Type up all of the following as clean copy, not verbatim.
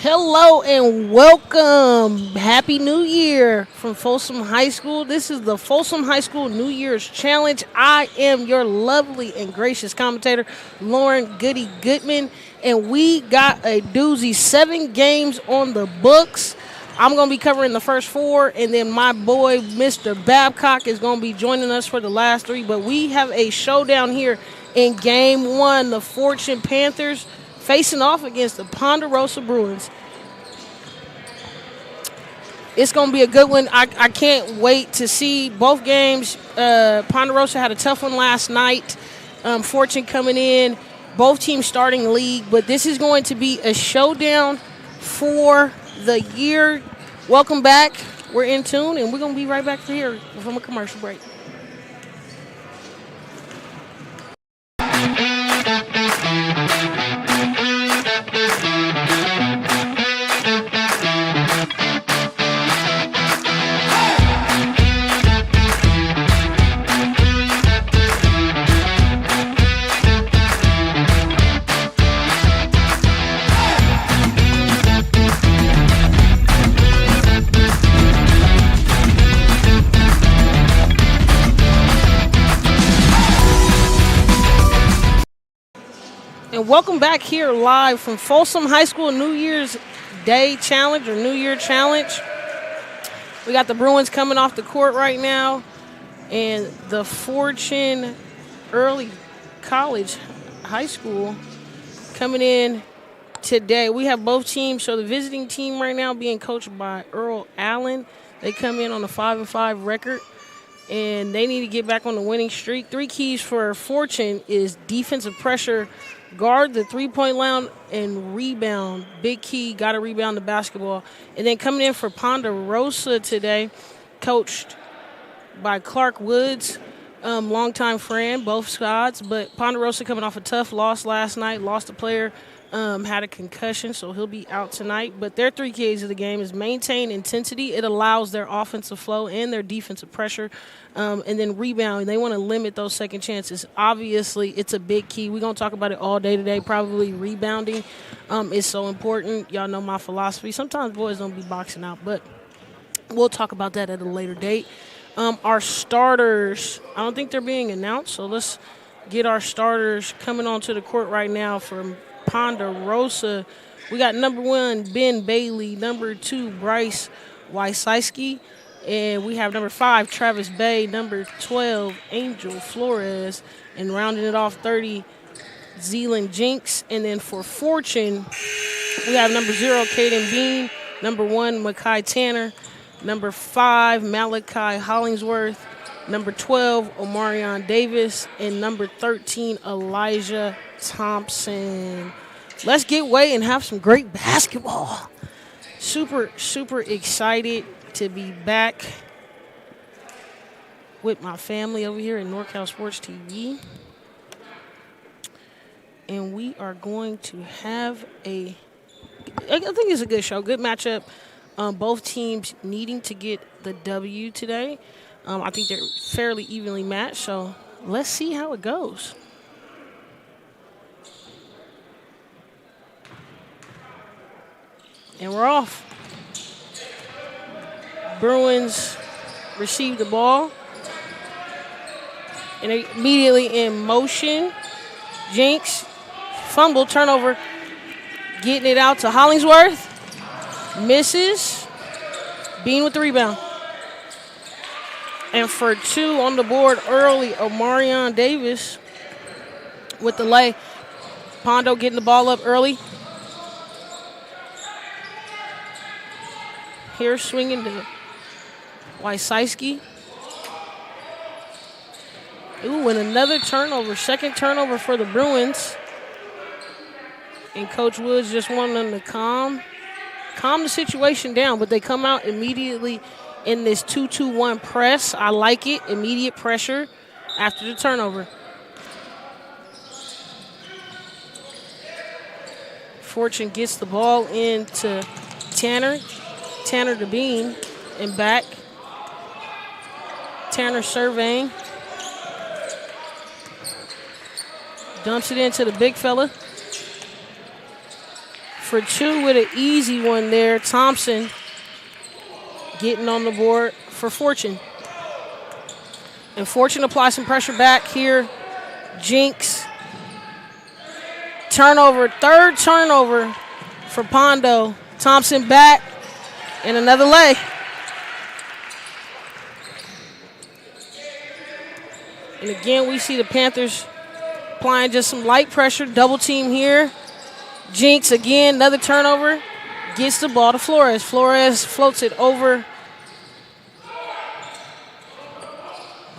Hello and welcome. Happy New Year from Folsom High School. This is the Folsom High School New Year's Challenge. I am your lovely and gracious commentator, Lauren Goody Goodman, and we got a doozy. 7 games on the books. I'm going to be covering the first 4, and then my boy, Mr. Babcock, is going to be joining us for the last 3. But we have a showdown here in Game 1. The Fortune Panthers facing off against the Ponderosa Bruins. It's going to be a good one. I can't wait to see both games. Ponderosa had a tough one last night. Fortune coming in. Both teams starting the league. But this is going to be a showdown for the year. Welcome back. We're in tune, and we're going to be right back here from a commercial break. And welcome back here live from Folsom High School New Year's Day Challenge or New Year Challenge. We got the Bruins coming off the court right now, and the Fortune Early College High School coming in today. We have both teams. So the visiting team right now being coached by Earl Allen. They come in on a 5-5 record, and they need to get back on the winning streak. 3 keys for Fortune is defensive pressure, guard the three-point line, and rebound. Big key, got to rebound the basketball. And then coming in for Ponderosa today, coached by Clark Woods, longtime friend, both sides. But Ponderosa coming off a tough loss last night, lost a player, had a concussion, so he'll be out tonight. But their 3 keys of the game is maintain intensity. It allows their offensive flow and their defensive pressure. And then rebound. They want to limit those second chances. Obviously, it's a big key. We're going to talk about it all day today. Probably rebounding is so important. Y'all know my philosophy. Sometimes boys don't be boxing out, but we'll talk about that at a later date. Our starters, I don't think they're being announced, so let's get our starters coming onto the court right now from Ponderosa. We got number 1, Ben Bailey. Number 2, Bryce Wysicki. And we have number 5, Travis Bay. Number 12, Angel Flores. And rounding it off, 30, Zealand Jinx. And then for Fortune, we have number 0, Caden Bean. Number 1, Makai Tanner. Number 5, Malachi Hollingsworth. Number 12, Omarion Davis. And number 13, Elijah Thompson. Let's get away and have some great basketball. Super, super excited to be back with my family over here at NorCal Sports TV. And we are going to have I think it's a good show, good matchup. Both teams needing to get the W today. I think they're fairly evenly matched, so let's see how it goes. And we're off. Bruins receive the ball. And immediately in motion. Jinx, fumble, turnover. Getting it out to Hollingsworth. Misses. Bean with the rebound. And for 2 on the board early, Omarion Davis with the lay. Pondo getting the ball up early. Here swinging to Wysicki. Ooh, and another turnover. Second turnover for the Bruins. And Coach Woods just wanted them to calm the situation down, but they come out immediately in this 2-2-1 press. I like it. Immediate pressure after the turnover. Fortune gets the ball into Tanner. Tanner to Bean and back. Tanner surveying. Dumps it into the big fella. For 2 with an easy one there. Thompson getting on the board for Fortune. And Fortune applies some pressure back here. Jinx. Turnover. Third turnover for Pondo. Thompson back. And another lay. And again, we see the Panthers applying just some light pressure. Double team here. Jinx again, another turnover. Gets the ball to Flores. Flores floats it over.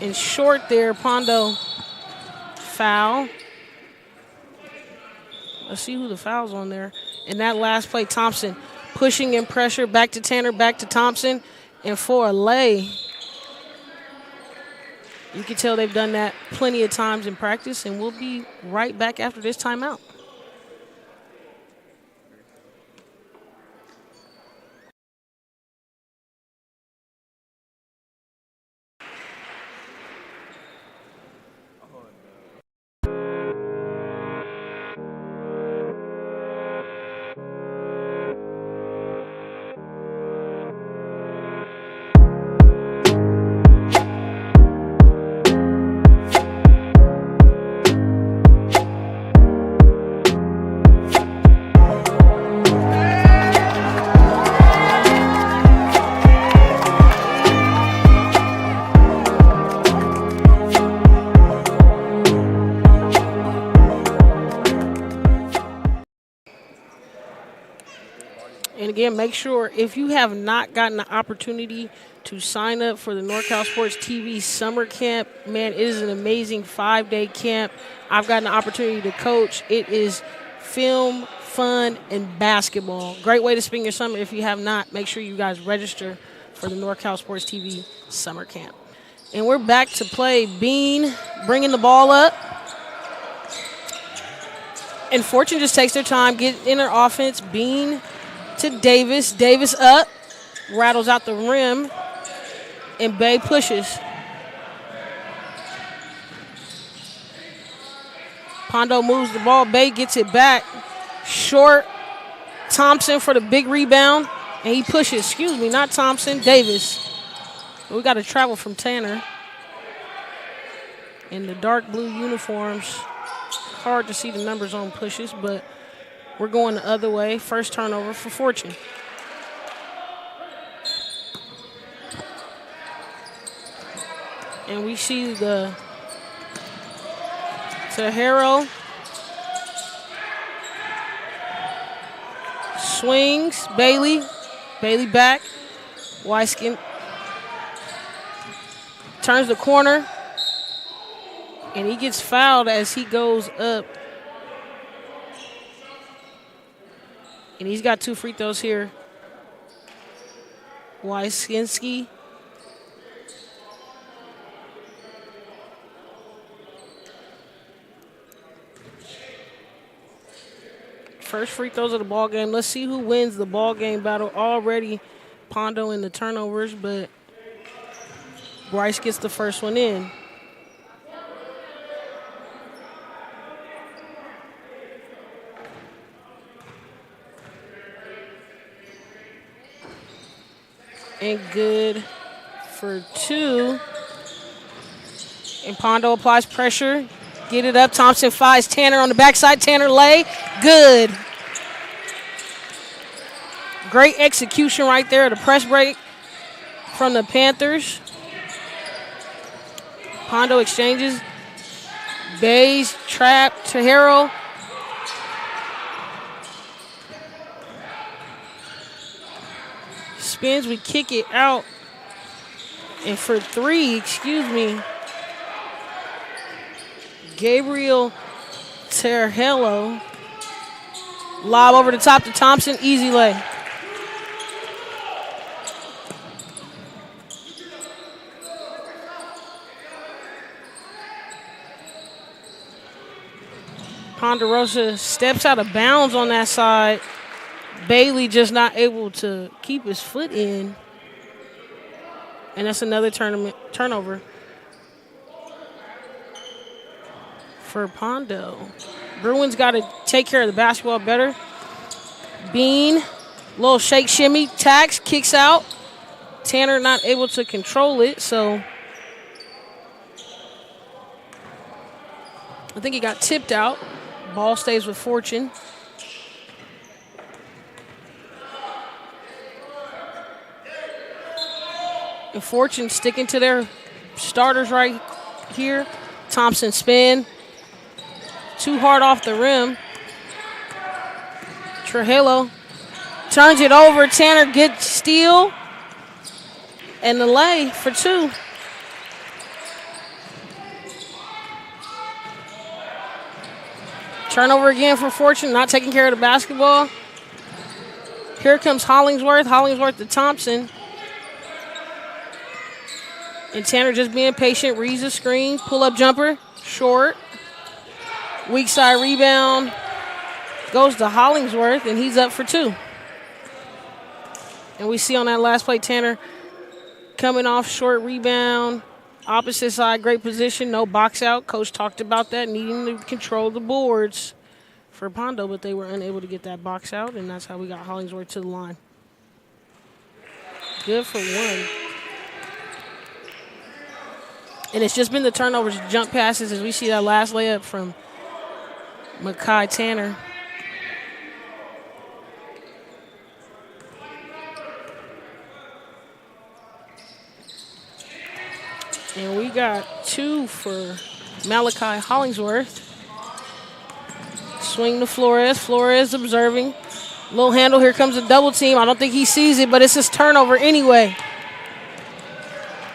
And short there, Pondo. Foul. Let's see who the foul's on there. And that last play, Thompson pushing in pressure. Back to Tanner, back to Thompson. And for a lay. You can tell they've done that plenty of times in practice. And we'll be right back after this timeout. And again, make sure if you have not gotten the opportunity to sign up for the NorCal Sports TV summer camp, man, it is an amazing 5-day camp. I've gotten the opportunity to coach. It is film, fun, and basketball. Great way to spend your summer. If you have not, make sure you guys register for the NorCal Sports TV summer camp. And we're back to play. Bean bringing the ball up. And Fortune just takes their time, get in their offense. Bean to Davis. Davis up. Rattles out the rim. And Bay pushes. Pondo moves the ball. Bay gets it back. Short. Thompson for the big rebound. And he pushes. Excuse me, not Thompson. Davis. We got to travel from Tanner. In the dark blue uniforms. Hard to see the numbers on pushes, but We're going the other way. First turnover for Fortune. And we see the Tahero swings. Bailey back. Wyskin turns the corner. And he gets fouled as he goes up. And he's got 2 free throws here. Wyskinski. First free throws of the ball game. Let's see who wins the ball game battle. Already Pondo in the turnovers, but Bryce gets the first one in. And good for 2. And Pondo applies pressure. Get it up. Thompson finds Tanner on the backside. Tanner lay. Good. Great execution right there. The press break from the Panthers. Pondo exchanges. Bays, trap, Tahero. Spins, we kick it out. And for 3, Gabriel Terhello. Lob over the top to Thompson. Easy lay. Ponderosa steps out of bounds on that side. Bailey just not able to keep his foot in. And that's another turnover for Pondo. Bruins got to take care of the basketball better. Bean, little shake shimmy, tax, kicks out. Tanner not able to control it, so I think he got tipped out. Ball stays with Fortune. And Fortune sticking to their starters right here. Thompson spin. Too hard off the rim. Trujillo turns it over. Tanner gets steal. And the lay for 2. Turnover again for Fortune, not taking care of the basketball. Here comes Hollingsworth. Hollingsworth to Thompson. And Tanner just being patient, reads the screen, pull-up jumper, short. Weak side rebound. Goes to Hollingsworth, and he's up for 2. And we see on that last play, Tanner coming off short rebound. Opposite side, great position, no box out. Coach talked about that, needing to control the boards for Pondo, but they were unable to get that box out, and that's how we got Hollingsworth to the line. Good for 1. And it's just been the turnovers, jump passes, as we see that last layup from Makai Tanner. And we got 2 for Malachi Hollingsworth. Swing to Flores. Flores observing. Little handle. Here comes a double team. I don't think he sees it, but it's his turnover anyway.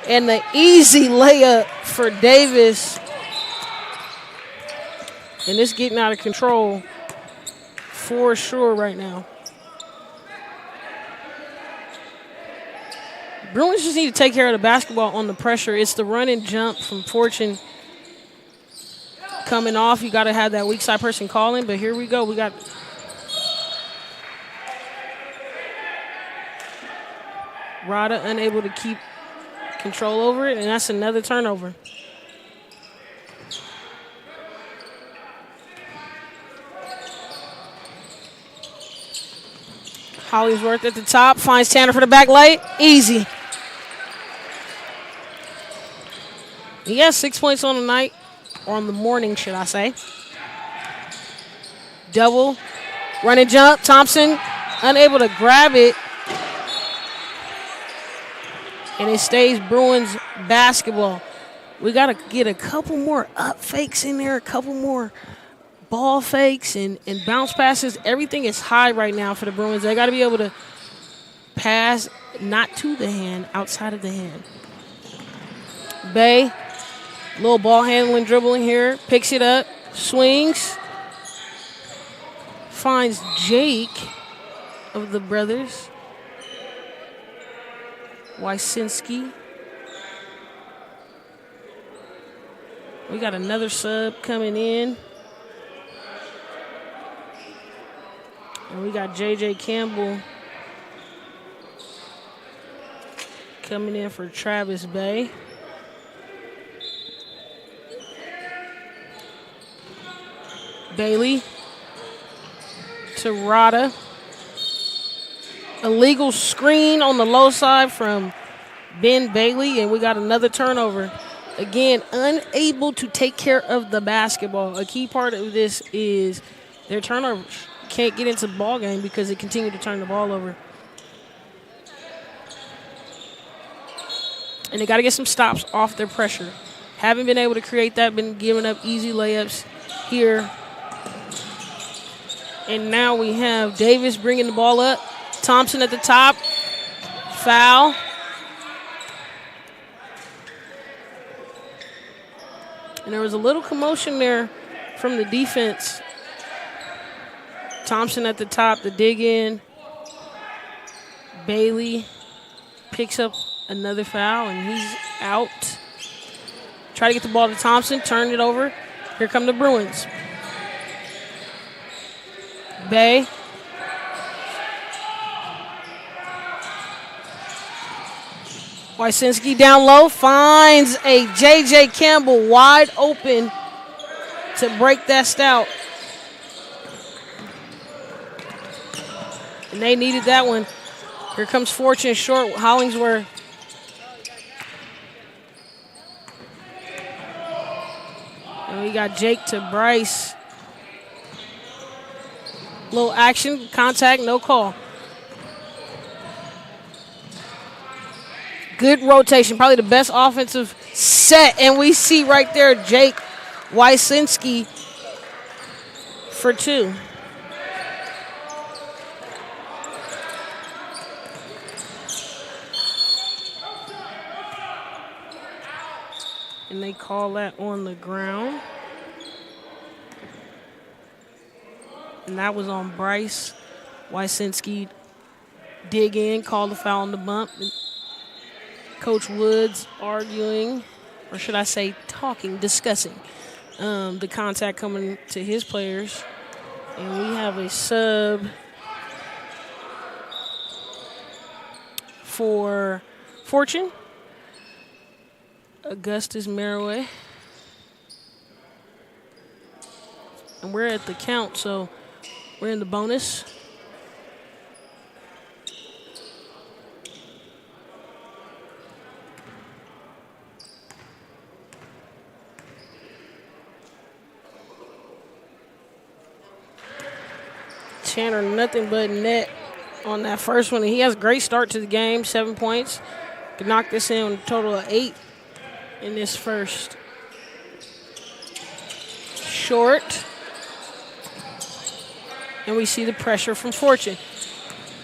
And the easy layup for Davis. And it's getting out of control for sure right now. Bruins just need to take care of the basketball on the pressure. It's the run and jump from Fortune coming off. You got to have that weak side person calling, but here we go. We got Rada unable to keep control over it, and that's another turnover. Hollingsworth at the top, finds Tanner for the back lay. Easy. He has 6 points on the night, or on the morning, should I say. Double Run and jump. Thompson unable to grab it. And it stays Bruins basketball. We got to get a couple more up fakes in there, a couple more ball fakes and bounce passes. Everything is high right now for the Bruins. They got to be able to pass not to the hand, outside of the hand. Bay, little ball handling, dribbling here, picks it up, swings, finds Jake of the brothers. Wysinski. We got another sub coming in. And we got J.J. Campbell coming in for Travis Bay. Bailey to Rada. Illegal screen on the low side from Ben Bailey, and we got another turnover. Again, unable to take care of the basketball. A key part of this is their turnovers. Can't get into the ball game because they continue to turn the ball over. And they got to get some stops off their pressure. Haven't been able to create that, been giving up easy layups here. And now we have Davis bringing the ball up. Thompson at the top. Foul. And there was a little commotion there from the defense. Thompson at the top, the dig in. Bailey picks up another foul, and he's out. Try to get the ball to Thompson, turn it over. Here come the Bruins. Bay. Wysinski down low, finds a J.J. Campbell wide open to break that stout. And they needed that one. Here comes Fortune short, Hollingsworth. And we got Jake to Bryce. Little action, contact, no call. Good rotation, probably the best offensive set. And we see right there Jake Wysinski for two. And they call that on the ground. And that was on Bryce. Wysinski dig in, call the foul on the bump. Coach Woods arguing, or should I say talking, discussing the contact coming to his players. And we have a sub for Fortune. Augustus Maraway. And we're at the count, so we're in the bonus. Tanner, nothing but net on that first one. He has a great start to the game, 7 points. Could knock this in a total of 8 in this first. Short. And we see the pressure from Fortune.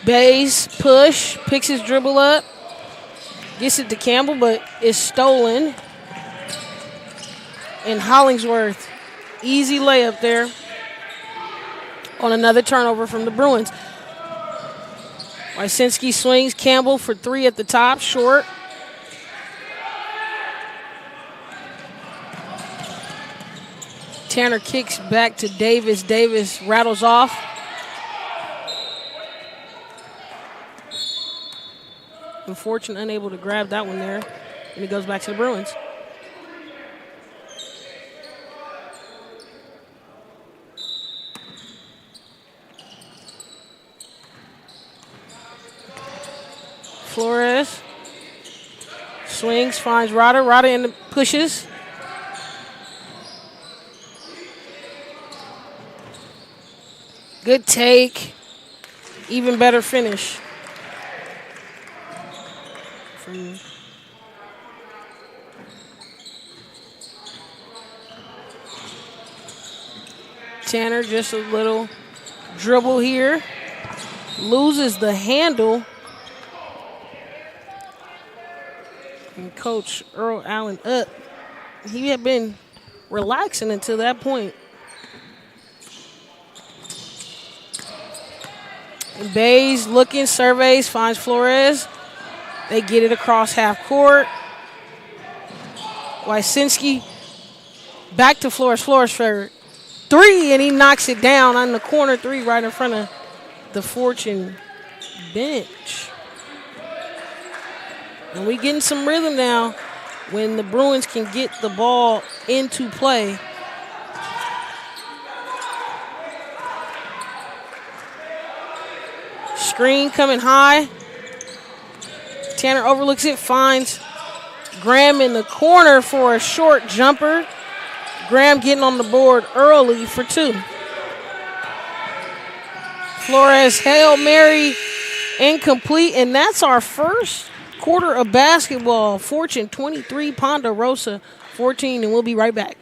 Bays push, picks his dribble up. Gets it to Campbell, but it's stolen. And Hollingsworth, easy layup there on another turnover from the Bruins. Wysinski swings, Campbell for three at the top, short. Tanner kicks back to Davis. Davis rattles off. And Fortune unable to grab that one there. And it goes back to the Bruins. Flores swings, finds Rada. Rada in the pushes. Good take. Even better finish. From Tanner, just a little dribble here. Loses the handle. And Coach Earl Allen up. He had been relaxing until that point. And Bays looking, surveys, finds Flores. They get it across half court. Wysinski back to Flores. Flores for three, and he knocks it down on the corner three right in front of the Fortune bench. And we getting some rhythm now when the Bruins can get the ball into play. Screen coming high. Tanner overlooks it, finds Graham in the corner for a short jumper. Graham getting on the board early for two. Flores, Hail Mary, incomplete, and that's our first quarter of basketball. Fortune 23, Ponderosa 14, and we'll be right back.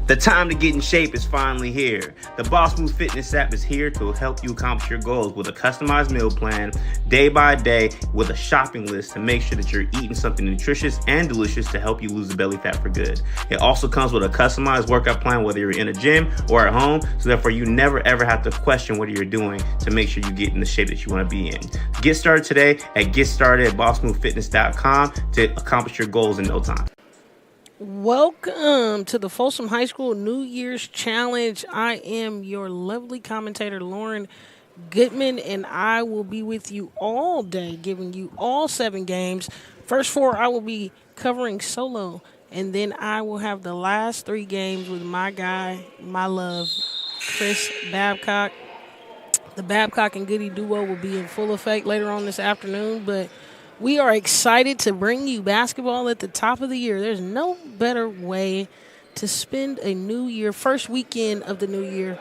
The time to get in shape is finally here. The Boss Move Fitness app is here to help you accomplish your goals with a customized meal plan, day by day, with a shopping list to make sure that you're eating something nutritious and delicious to help you lose the belly fat for good. It also comes with a customized workout plan, whether you're in a gym or at home, so therefore you never ever have to question what you're doing to make sure you get in the shape that you want to be in. Get started today at GetStartedAtBossMoveFitness.com to accomplish your goals in no time. Welcome to the Folsom High School New Year's Challenge. I am your lovely commentator, Lauren Goodman, and I will be with you all day, giving you all 7 games. First 4 I will be covering solo, and then I will have the last 3 games with my guy, my love, Chris Babcock. The Babcock and Goody duo will be in full effect later on this afternoon, but we are excited to bring you basketball at the top of the year. There's no better way to spend a new year, first weekend of the new year,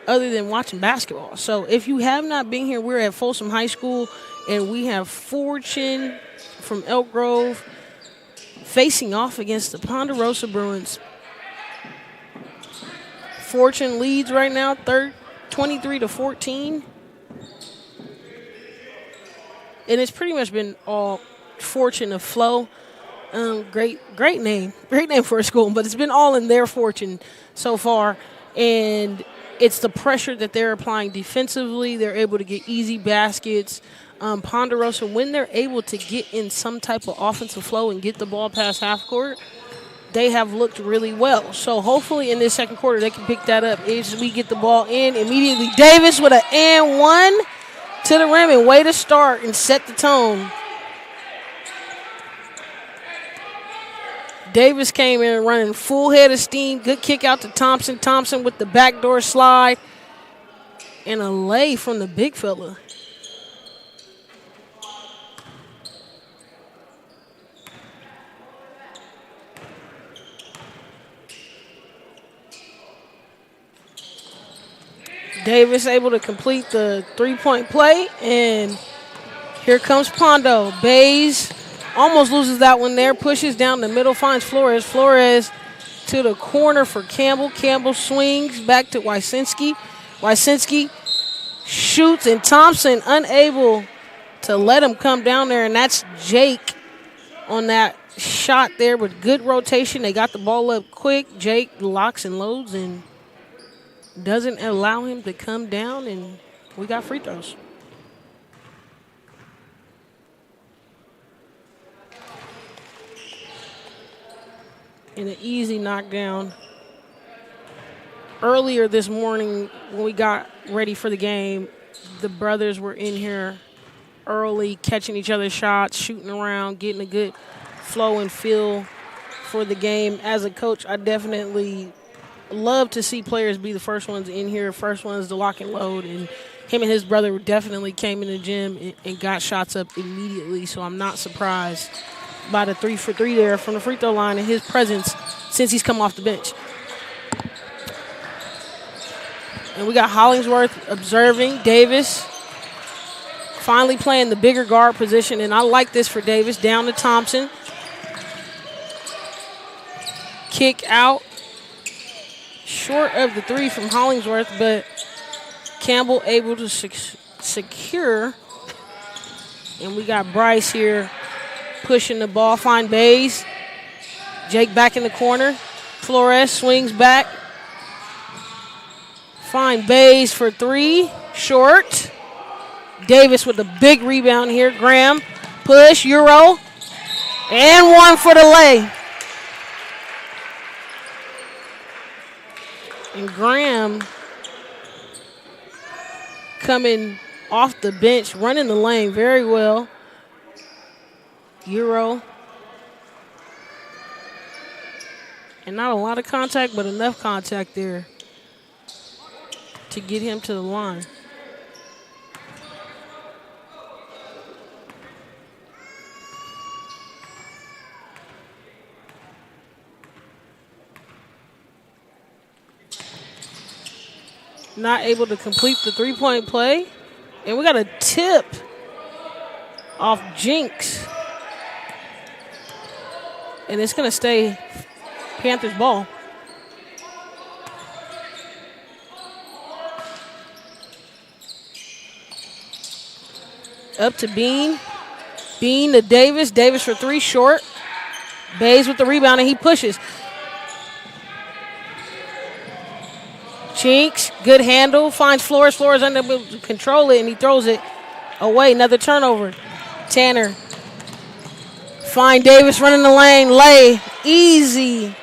other than watching basketball. So if you have not been here, we're at Folsom High School, and we have Fortune from Elk Grove facing off against the Ponderosa Bruins. Fortune leads right now, 23-14. And it's pretty much been all Fortune of Flow. Great name for a school, but it's been all in their fortune so far. And it's the pressure that they're applying defensively. They're able to get easy baskets. Ponderosa, when they're able to get in some type of offensive flow and get the ball past half court, they have looked really well. So hopefully in this second quarter they can pick that up as we get the ball in immediately. Davis with an and one to the rim, and way to start and set the tone. Davis came in running full head of steam. Good kick out to Thompson. Thompson with the backdoor slide. And a lay from the big fella. Davis able to complete the three-point play, and here comes Pondo. Bays almost loses that one there, pushes down the middle, finds Flores. Flores to the corner for Campbell. Campbell swings back to Wysinski. Wysinski shoots, and Thompson unable to let him come down there, and that's Jake on that shot there with good rotation. They got the ball up quick. Jake locks and loads and doesn't allow him to come down, and we got free throws. And an easy knockdown. Earlier this morning when we got ready for the game, the brothers were in here early, catching each other's shots, shooting around, getting a good flow and feel for the game. As a coach, I definitely love to see players be the first ones in here, first ones to lock and load. And him and his brother definitely came in the gym and got shots up immediately, so I'm not surprised by the 3 for 3 there from the free throw line and his presence since he's come off the bench. And we got Hollingsworth observing Davis finally playing the bigger guard position, and I like this for Davis. Down to Thompson. Kick out. Short of the 3 from Hollingsworth, but Campbell able to secure. And we got Bryce here pushing the ball. Find Bays. Jake back in the corner. Flores swings back. Find Bays for 3. Short. Davis with a big rebound here. Graham. Push. Euro. And 1 for the lay. And Graham coming off the bench, running the lane very well. Euro. And not a lot of contact, but enough contact there to get him to the line. Not able to complete the three-point play. And we got a tip off Jinx. And it's going to stay Panthers ball. Up to Bean. Bean to Davis. Davis for 3, short. Bays with the rebound, and he pushes. Jinx, good handle, finds Flores. Flores unable to control it, and he throws it away. Another turnover. Tanner. Find Davis running the lane. Lay. Easy.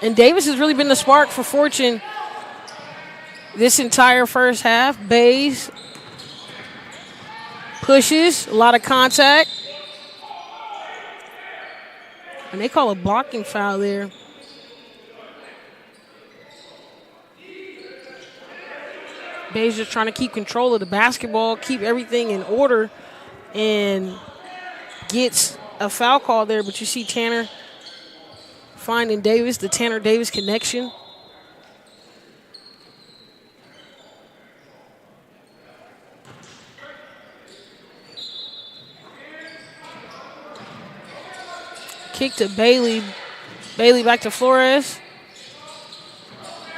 And Davis has really been the spark for Fortune this entire first half. Bays pushes, a lot of contact. And they call a blocking foul there. Bays just trying to keep control of the basketball, keep everything in order, and gets a foul call there. But you see Tanner finding Davis, the Tanner-Davis connection. Kick to Bailey. Bailey back to Flores.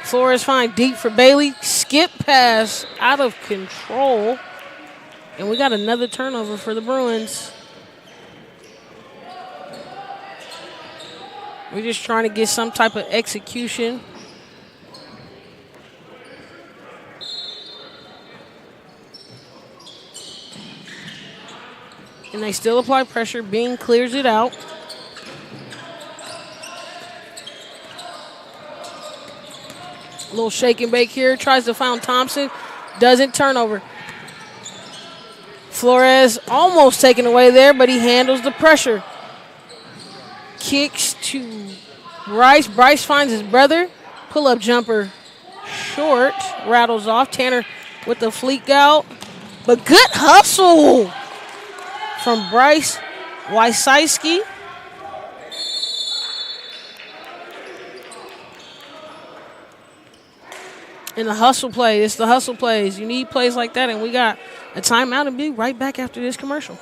Flores find deep for Bailey. Skip pass out of control. And we got another turnover for the Bruins. We're just trying to get some type of execution. And they still apply pressure. Bean clears it out. A little shake and bake here. Tries to find Thompson. Doesn't. Turnover. Flores almost taken away there, but he handles the pressure. Kicks to Bryce. Bryce finds his brother. Pull-up jumper short. Rattles off. Tanner with the fleek out. But good hustle from Bryce Wysicki. And the hustle play. It's the hustle plays. You need plays like that, and we got a timeout and be right back after this commercial.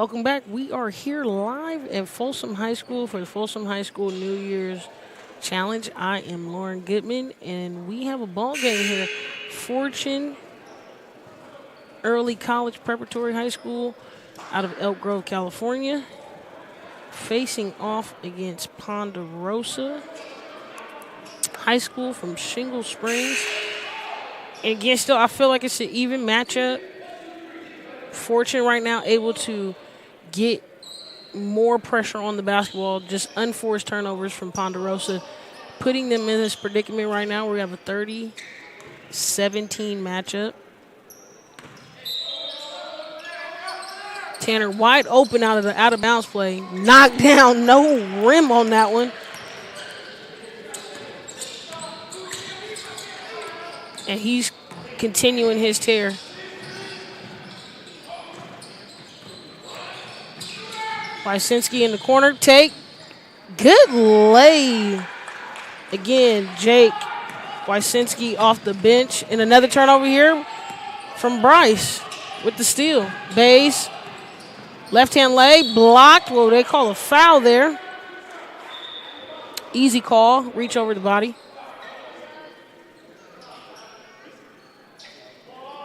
Welcome back. We are here live at Folsom High School for the Folsom High School New Year's Challenge. I am Lauren Goodman, and we have a ball game here. Fortune Early College Preparatory High School out of Elk Grove, California, facing off against Ponderosa High School from Shingle Springs. And again, still, I feel like it's an even matchup. Fortune right now able to get more pressure on the basketball, just unforced turnovers from Ponderosa, putting them in this predicament right now where we have a 30-17 matchup. Tanner wide open out of the out-of-bounds play. Knocked down, no rim on that one. And he's continuing his tear. Wysinski in the corner, take. Good lay. Again, Jake Wysinski off the bench. And another turnover here from Bryce with the steal. Bays, left-hand lay, blocked. Well, they call a foul there. Easy call, reach over the body.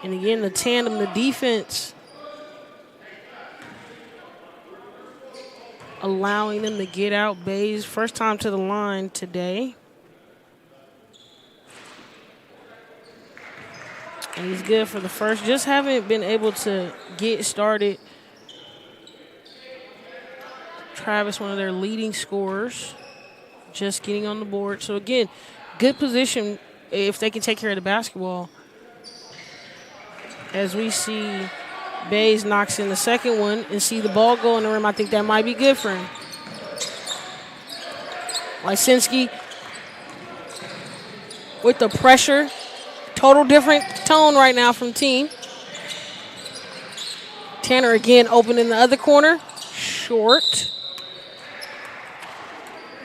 And again, the tandem, the defense, allowing them to get out. Bays, first time to the line today. And he's good for the first. Just haven't been able to get started. Travis, one of their leading scorers, just getting on the board. So, again, good position if they can take care of the basketball. As we see Bays knocks in the second one and see the ball go in the rim, I think that might be good for him. Wysinski with the pressure. Total different tone right now from team. Tanner again open in the other corner. Short.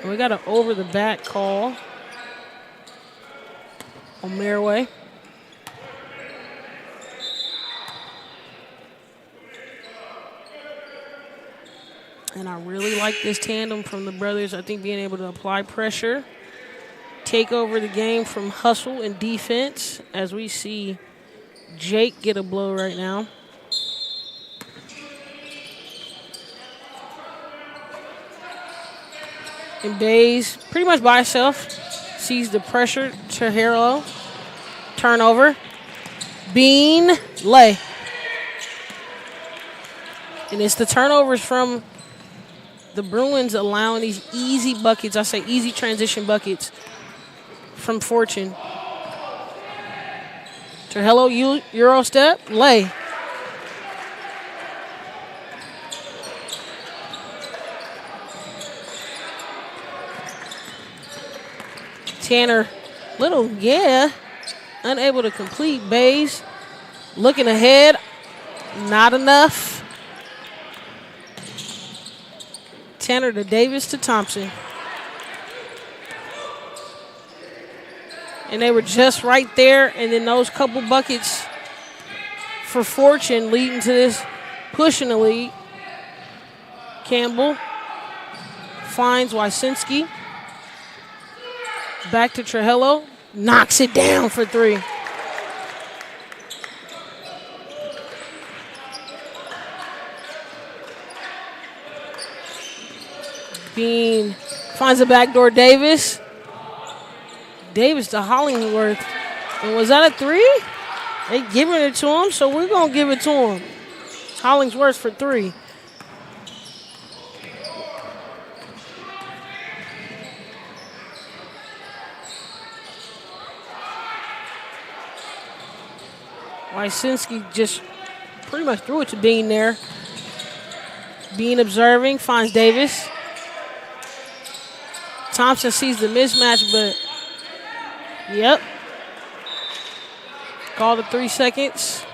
And we got an over-the-back call on Merway. And I really like this tandem from the brothers. I think being able to apply pressure, take over the game from hustle and defense, as we see Jake get a blow right now. And Bays, pretty much by himself, sees the pressure. Trujillo, turnover. Bean, lay. And it's the turnovers from the Bruins allowing these easy buckets, I say easy transition buckets from Fortune. Trujillo, Euro step, lay. Tanner, unable to complete. Bays, looking ahead, not enough. Tanner to Davis to Thompson. And they were just right there, and then those couple buckets for Fortune leading to this push in the lead. Campbell finds Wysinski. Back to Trujillo. Knocks it down for three. Bean finds a backdoor Davis. Davis to Hollingworth. And was that a three? They giving it to him, so we're going to give it to him. Hollingsworth for three. Wysinski just pretty much threw it to Bean there. Bean observing, finds Davis. Thompson sees the mismatch, but yep. Called it 3 seconds.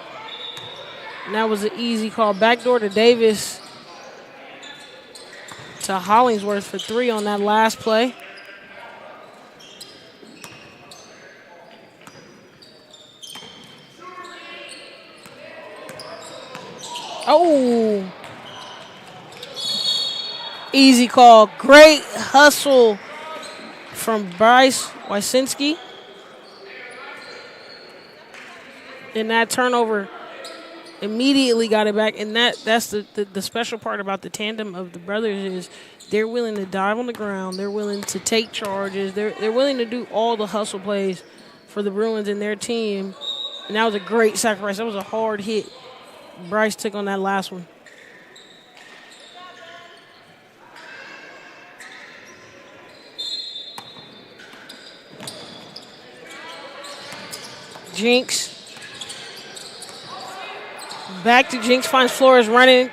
And that was an easy call. Backdoor to Davis. To Hollingsworth for three on that last play. Oh. Easy call. Great hustle from Bryce Wysinski. And that turnover immediately got it back. And that's the special part about the tandem of the brothers is they're willing to dive on the ground. They're willing to take charges. They're willing to do all the hustle plays for the Bruins and their team. And that was a great sacrifice. That was a hard hit Bryce took on that last one. Jinx. Back to Jinx, finds Flores running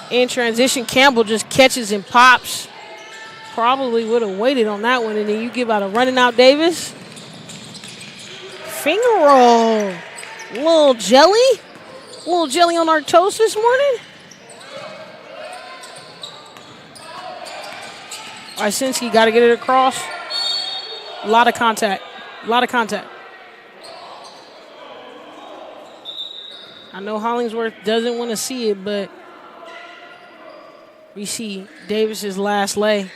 in transition. Campbell just catches and pops. Probably would have waited on that one, and then you give out a running out Davis. Finger roll. Little jelly. Little jelly on our toast this morning. Wysinski got to get it across. A lot of contact. A lot of contact. I know Hollingsworth doesn't want to see it, but we see Davis's last lay.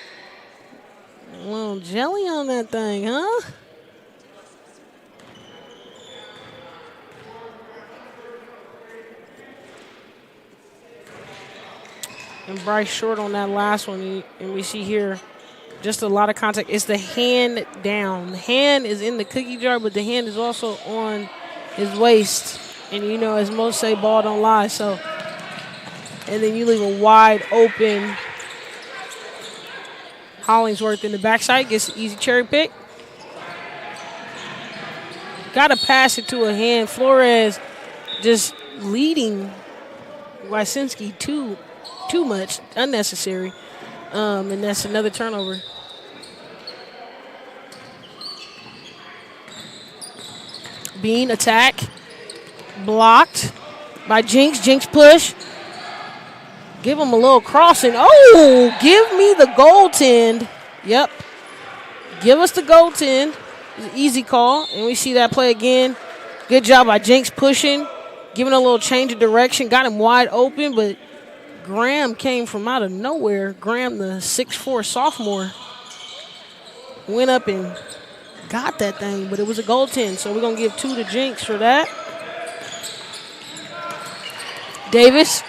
A little jelly on that thing, huh? And Bryce short on that last one, and we see here just a lot of contact. It's the hand down. The hand is in the cookie jar, but the hand is also on his waist. And, you know, as most say, ball don't lie. So, and then you leave a wide open Hollingsworth in the backside. Gets an easy cherry pick. Got to pass it to a hand. Flores just leading Wysinski too much, unnecessary. And that's another turnover. Bean attack. Blocked by Jinx. Jinx push. Give him a little crossing. Oh, give me the goaltend. Yep. Give us the goaltend. Easy call. And we see that play again. Good job by Jinx pushing. Giving a little change of direction. Got him wide open, but Graham came from out of nowhere. Graham, the 6'4" sophomore, went up and got that thing, but it was a goaltend. So we're going to give 2 to Jinx for that. Davis.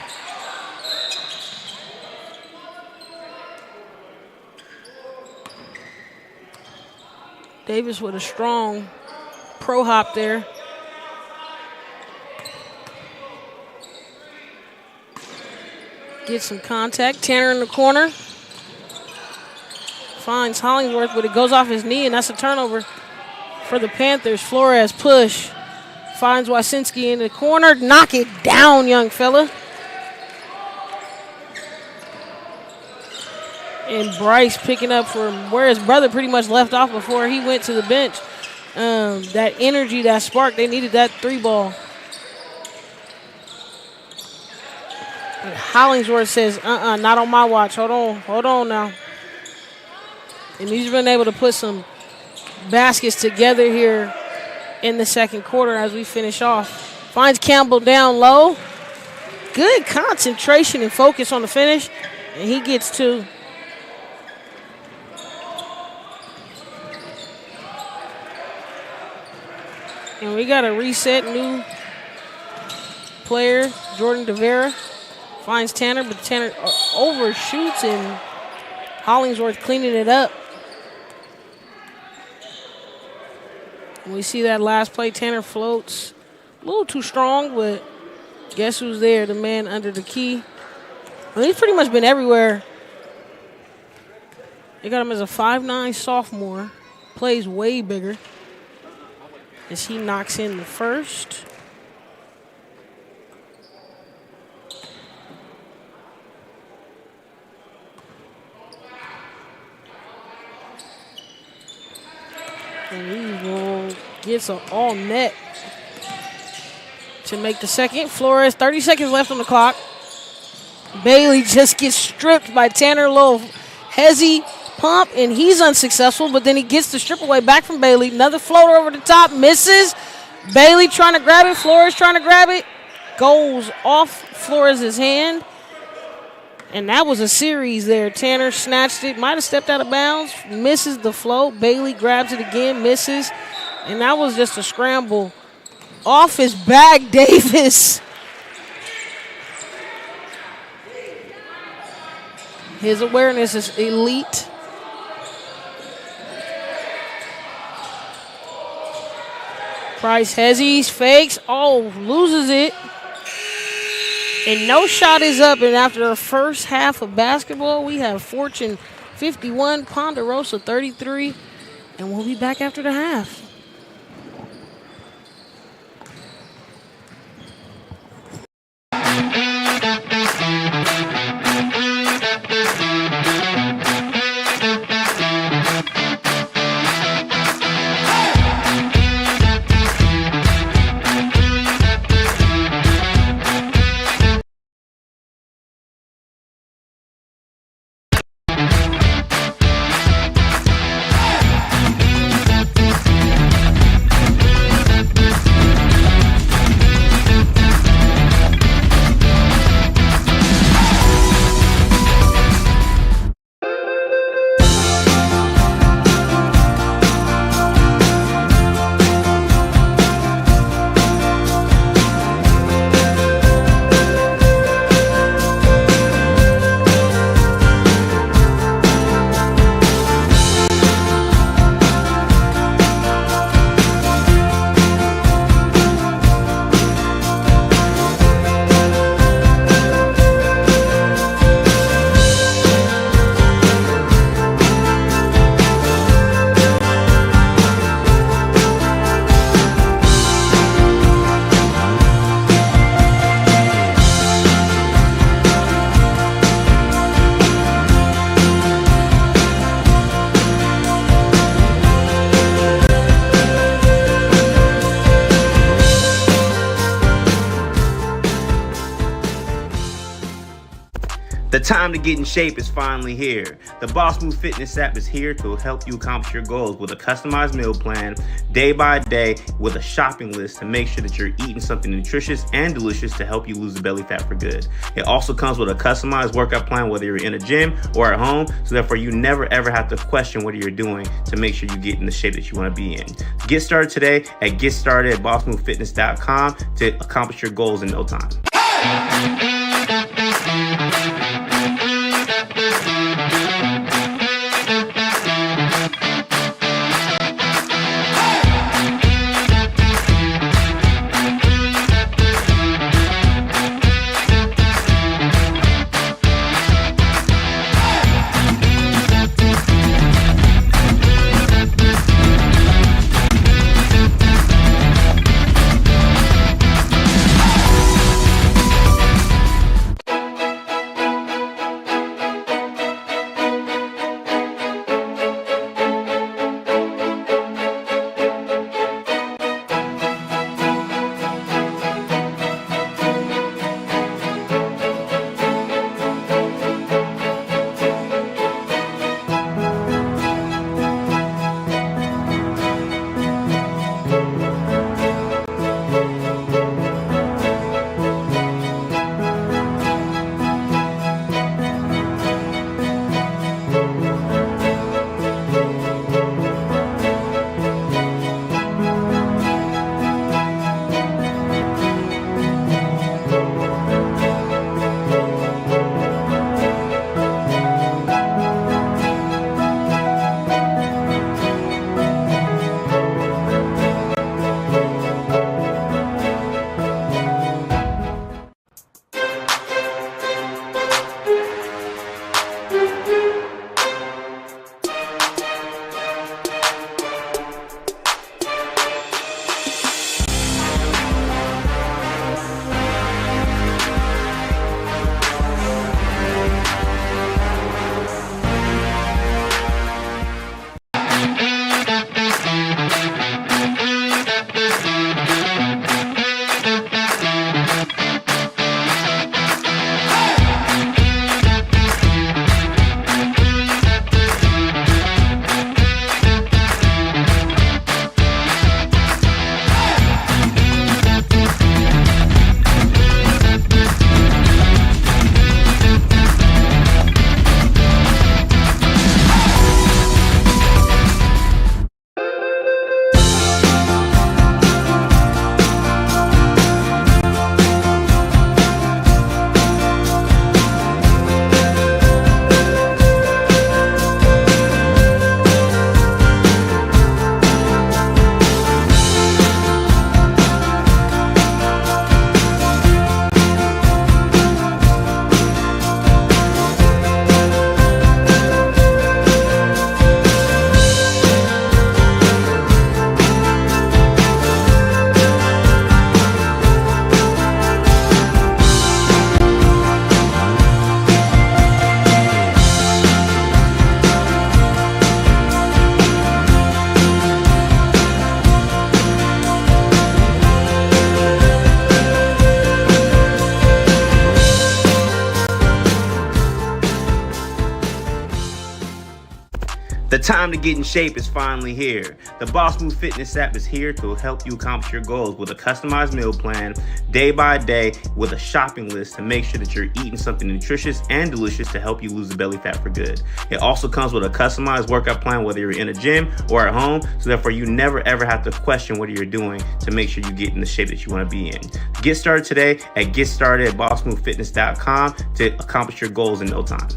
Davis with a strong pro hop there. Get some contact. Tanner in the corner. Finds Hollingsworth, but it goes off his knee, and that's a turnover for the Panthers. Flores push. Finds Wysinski in the corner. Knock it down, young fella. And Bryce picking up from where his brother pretty much left off before he went to the bench. That energy, that spark, they needed that 3-ball. And Hollingsworth says, not on my watch. Hold on now. And he's been able to put some baskets together here in the second quarter as we finish off. Finds Campbell down low. Good concentration and focus on the finish. And he gets 2. And we got a reset, new player, Jordan DeVera. Finds Tanner, but Tanner overshoots and Hollingsworth cleaning it up. And we see that last play, Tanner floats. A little too strong, but guess who's there? The man under the key. Well, he's pretty much been everywhere. They got him as a 5'9" sophomore. Plays way bigger. As he knocks in the first. And he will gets an all net to make the second. Flores, 30 seconds left on the clock. Bailey just gets stripped by Tanner. Little hezzy pump, and he's unsuccessful, but then he gets the strip away back from Bailey. Another floater over the top, misses. Bailey trying to grab it. Flores trying to grab it. Goes off Flores' hand. And that was a series there. Tanner snatched it, might have stepped out of bounds, misses the float. Bailey grabs it again, misses. And that was just a scramble. Off his back, Davis. His awareness is elite. Price Hezzies fakes. Oh, loses it. And no shot is up. And after the first half of basketball, we have Fortune 51, Ponderosa 33. And we'll be back after the half. The time to get in shape is finally here. The Boss Move Fitness app is here to help you accomplish your goals with a customized meal plan, day by day, with a shopping list to make sure that you're eating something nutritious and delicious to help you lose the belly fat for good. It also comes with a customized workout plan, whether you're in a gym or at home, so therefore you never ever have to question what you're doing to make sure you get in the shape that you want to be in. Get started today at GetStartedAtBossMoveFitness.com to accomplish your goals in no time. The time to get in shape is finally here. The Boss Move Fitness app is here to help you accomplish your goals with a customized meal plan, day by day, with a shopping list to make sure that you're eating something nutritious and delicious to help you lose the belly fat for good. It also comes with a customized workout plan, whether you're in a gym or at home, so therefore you never ever have to question what you're doing to make sure you get in the shape that you want to be in. Get started today at GetStartedAtBossMoveFitness.com to accomplish your goals in no time.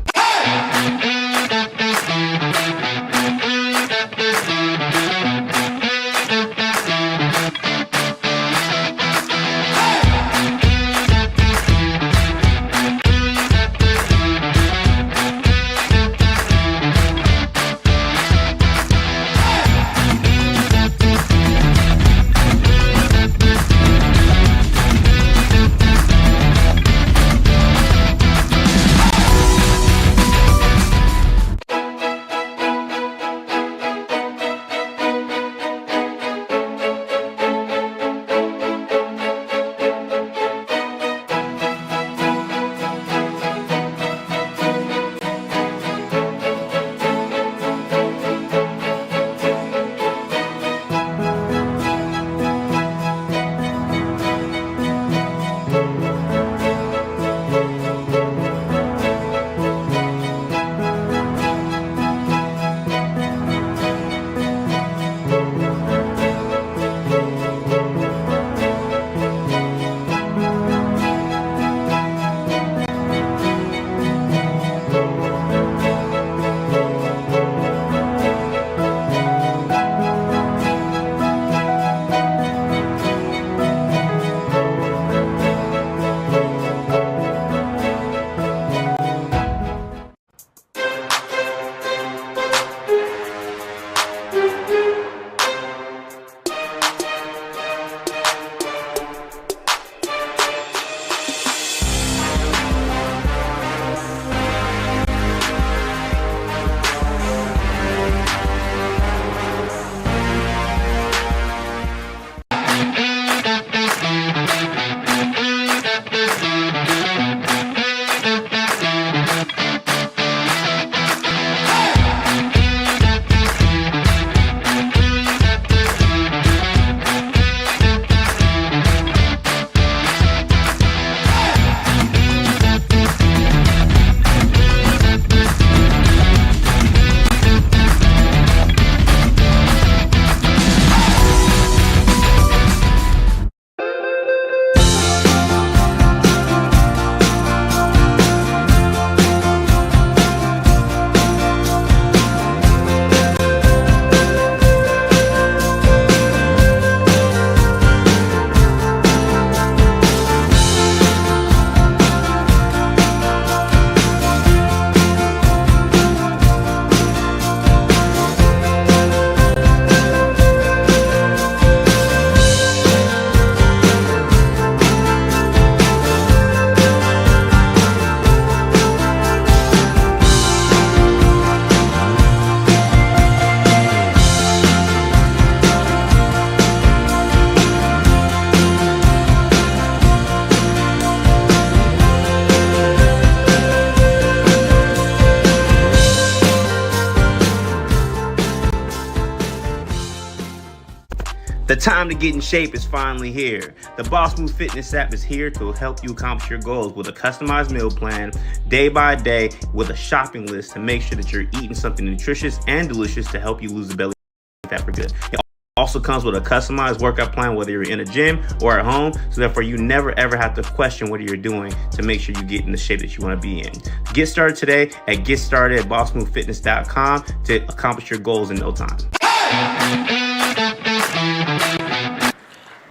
The time to get in shape is finally here. The Boss Move Fitness app is here to help you accomplish your goals with a customized meal plan, day by day, with a shopping list to make sure that you're eating something nutritious and delicious to help you lose the belly fat for good. It also comes with a customized workout plan, whether you're in a gym or at home, so therefore you never ever have to question what you're doing to make sure you get in the shape that you want to be in. Get started today at GetStartedAtBossMoveFitness.com to accomplish your goals in no time.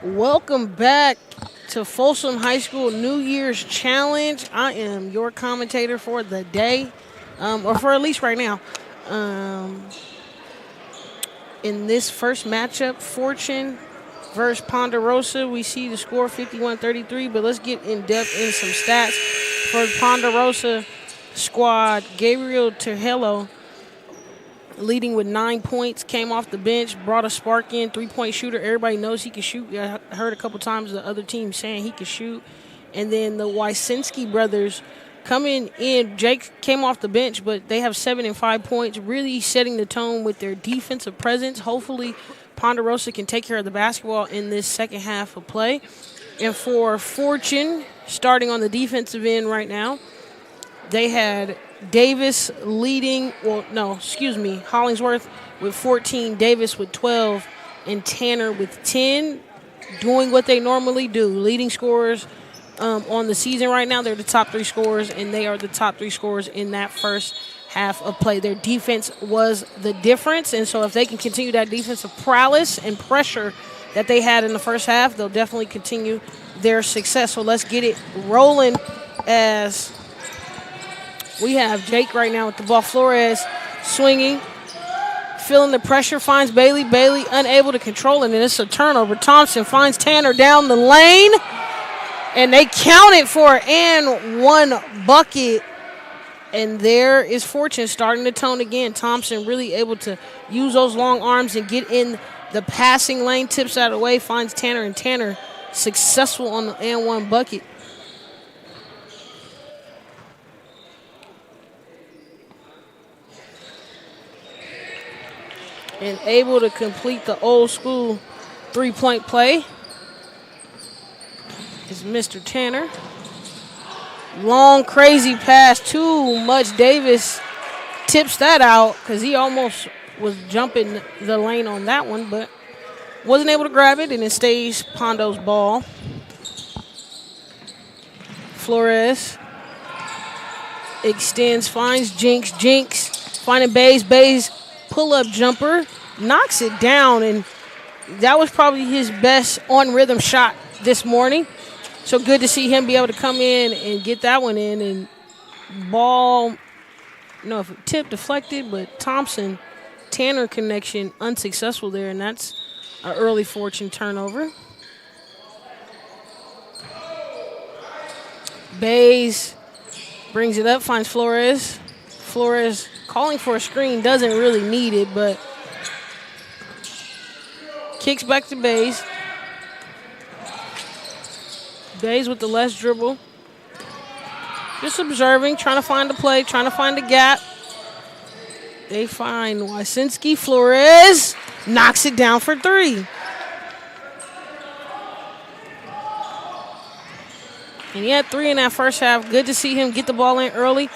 Welcome back to Folsom High School New Year's Challenge. I am your commentator for the day, or for at least right now. In this first matchup, Fortune versus Ponderosa, we see the score 51-33, but let's get in depth in some stats. For the Ponderosa squad, Gabriel Terhello, leading with 9 points, came off the bench, brought a spark in, three-point shooter. Everybody knows he can shoot. I heard a couple times the other team saying he can shoot. And then the Wysinski brothers coming in, Jake came off the bench, but they have 7 and 5 points, really setting the tone with their defensive presence. Hopefully, Ponderosa can take care of the basketball in this second half of play. And for Fortune, starting on the defensive end right now, they had Davis leading, Hollingsworth with 14, Davis with 12, and Tanner with 10, doing what they normally do, leading scorers on the season right now. They're the top 3 scorers, and they are the top 3 scorers in that first half of play. Their defense was the difference, and so if they can continue that defensive prowess and pressure that they had in the first half, they'll definitely continue their success. So let's get it rolling as we have Jake right now with the ball. Flores swinging, feeling the pressure, finds Bailey. Bailey unable to control it, and it's a turnover. Thompson finds Tanner down the lane, and they count it for an 1 bucket. And there is Fortune starting to tone again. Thompson really able to use those long arms and get in the passing lane, tips out of the way, finds Tanner, and Tanner successful on the and 1 bucket. And able to complete the old school 3-point play is Mr. Tanner. Long, crazy pass, too much. Davis tips that out because he almost was jumping the lane on that one, but wasn't able to grab it, and it stays Pondo's ball. Flores extends, finds Jinx. Jinx finding Bays. Bays pull-up jumper, knocks it down, and that was probably his best on-rhythm shot this morning. So good to see him be able to come in and get that one in, and ball, if it tipped, deflected, but Thompson-Tanner connection unsuccessful there, and that's an early Fortune turnover. Bays brings it up, finds Flores. Flores calling for a screen, doesn't really need it, but kicks back to Bays. Bays with the less dribble. Just observing, trying to find the play, trying to find the gap. They find Wysinski. Flores knocks it down for 3. And he had 3 in that first half. Good to see him get the ball in early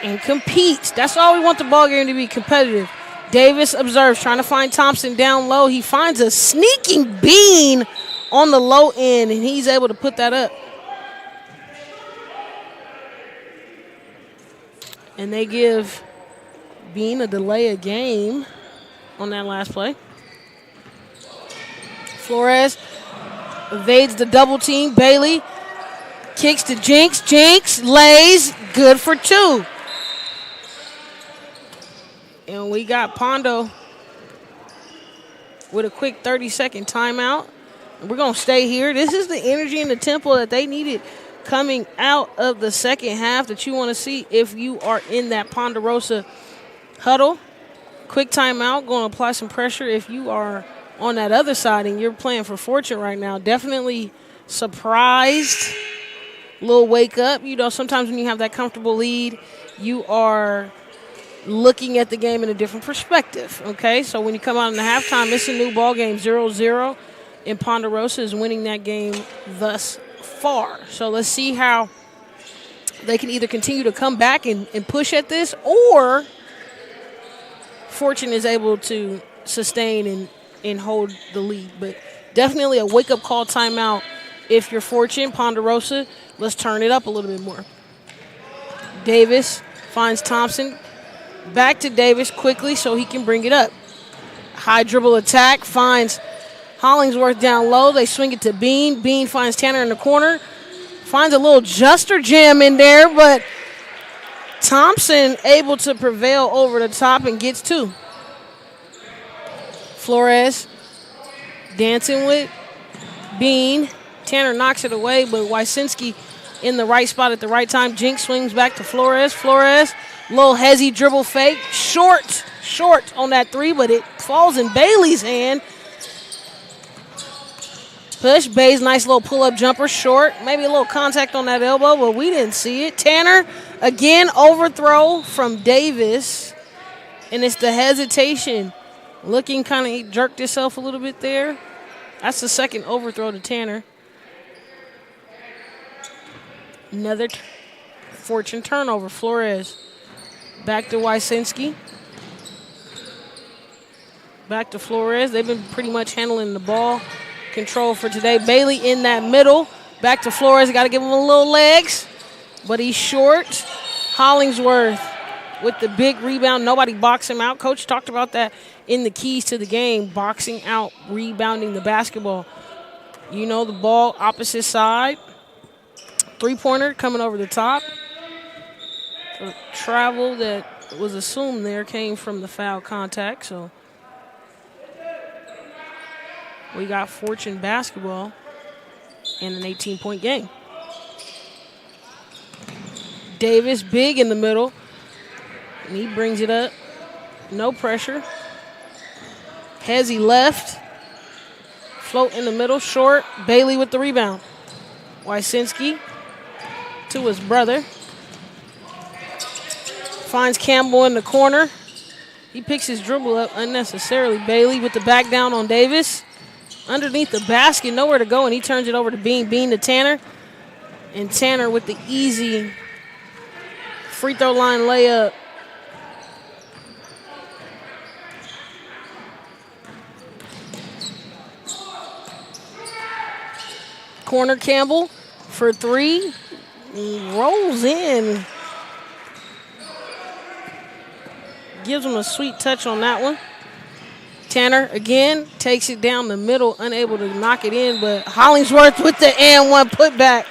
and compete. That's all we want the ball game to be, competitive. Davis observes, trying to find Thompson down low. He finds a sneaking bean on the low end, and he's able to put that up. And they give Bean a delay of game on that last play. Flores evades the double team. Bailey kicks to Jinx. Jinx lays, good for 2. And we got Pondo with a quick 30-second timeout. We're going to stay here. This is the energy and the tempo that they needed coming out of the second half that you want to see if you are in that Ponderosa huddle. Quick timeout, going to apply some pressure if you are on that other side and you're playing for Fortune right now. Definitely surprised. Little wake up. Sometimes when you have that comfortable lead, you are looking at the game in a different perspective, okay? So when you come out in the halftime, it's a new ball game, 0-0. And Ponderosa is winning that game thus far. So let's see how they can either continue to come back and push at this, or Fortune is able to sustain and hold the lead. But definitely a wake-up call timeout if you're Fortune. Ponderosa, let's turn it up a little bit more. Davis finds Thompson. Back to Davis quickly so he can bring it up. High dribble attack, finds Hollingsworth down low. They swing it to Bean. Bean finds Tanner in the corner. Finds a little juster jam in there, but Thompson able to prevail over the top and gets 2. Flores dancing with Bean. Tanner knocks it away, but Wysinski in the right spot at the right time. Jinx swings back to Flores. Flores, little hezzy dribble fake. Short on that 3, but it falls in Bailey's hand. push. Bay's nice little pull-up jumper, short. Maybe a little contact on that elbow, but we didn't see it. Tanner, again, overthrow from Davis. And it's the hesitation. Looking kind of, he jerked himself a little bit there. That's the second overthrow to Tanner. Another Fortune turnover. Flores. Back to Wysinski. Back to Flores. They've been pretty much handling the ball control for today. Bailey in that middle. Back to Flores. Got to give him a little legs, but he's short. Hollingsworth with the big rebound. Nobody boxed him out. Coach talked about that in the keys to the game, boxing out, rebounding the basketball. You know, the ball opposite side. Three-pointer coming over the top. The travel that was assumed there came from the foul contact, so we got Fortune basketball in an 18-point game. Davis big in the middle, and he brings it up. No pressure. Hezzy left. Float in the middle, short. Bailey with the rebound. Wysinski to his brother. Finds Campbell in the corner. He picks his dribble up unnecessarily. Bailey with the back down on Davis. Underneath the basket, nowhere to go, and he turns it over to Bean. Bean to Tanner. And Tanner with the easy free throw line layup. Corner Campbell for three. Rolls in. Gives him a sweet touch on that one. Tanner, again, takes it down the middle, unable to knock it in, but Hollingsworth with the and one putback.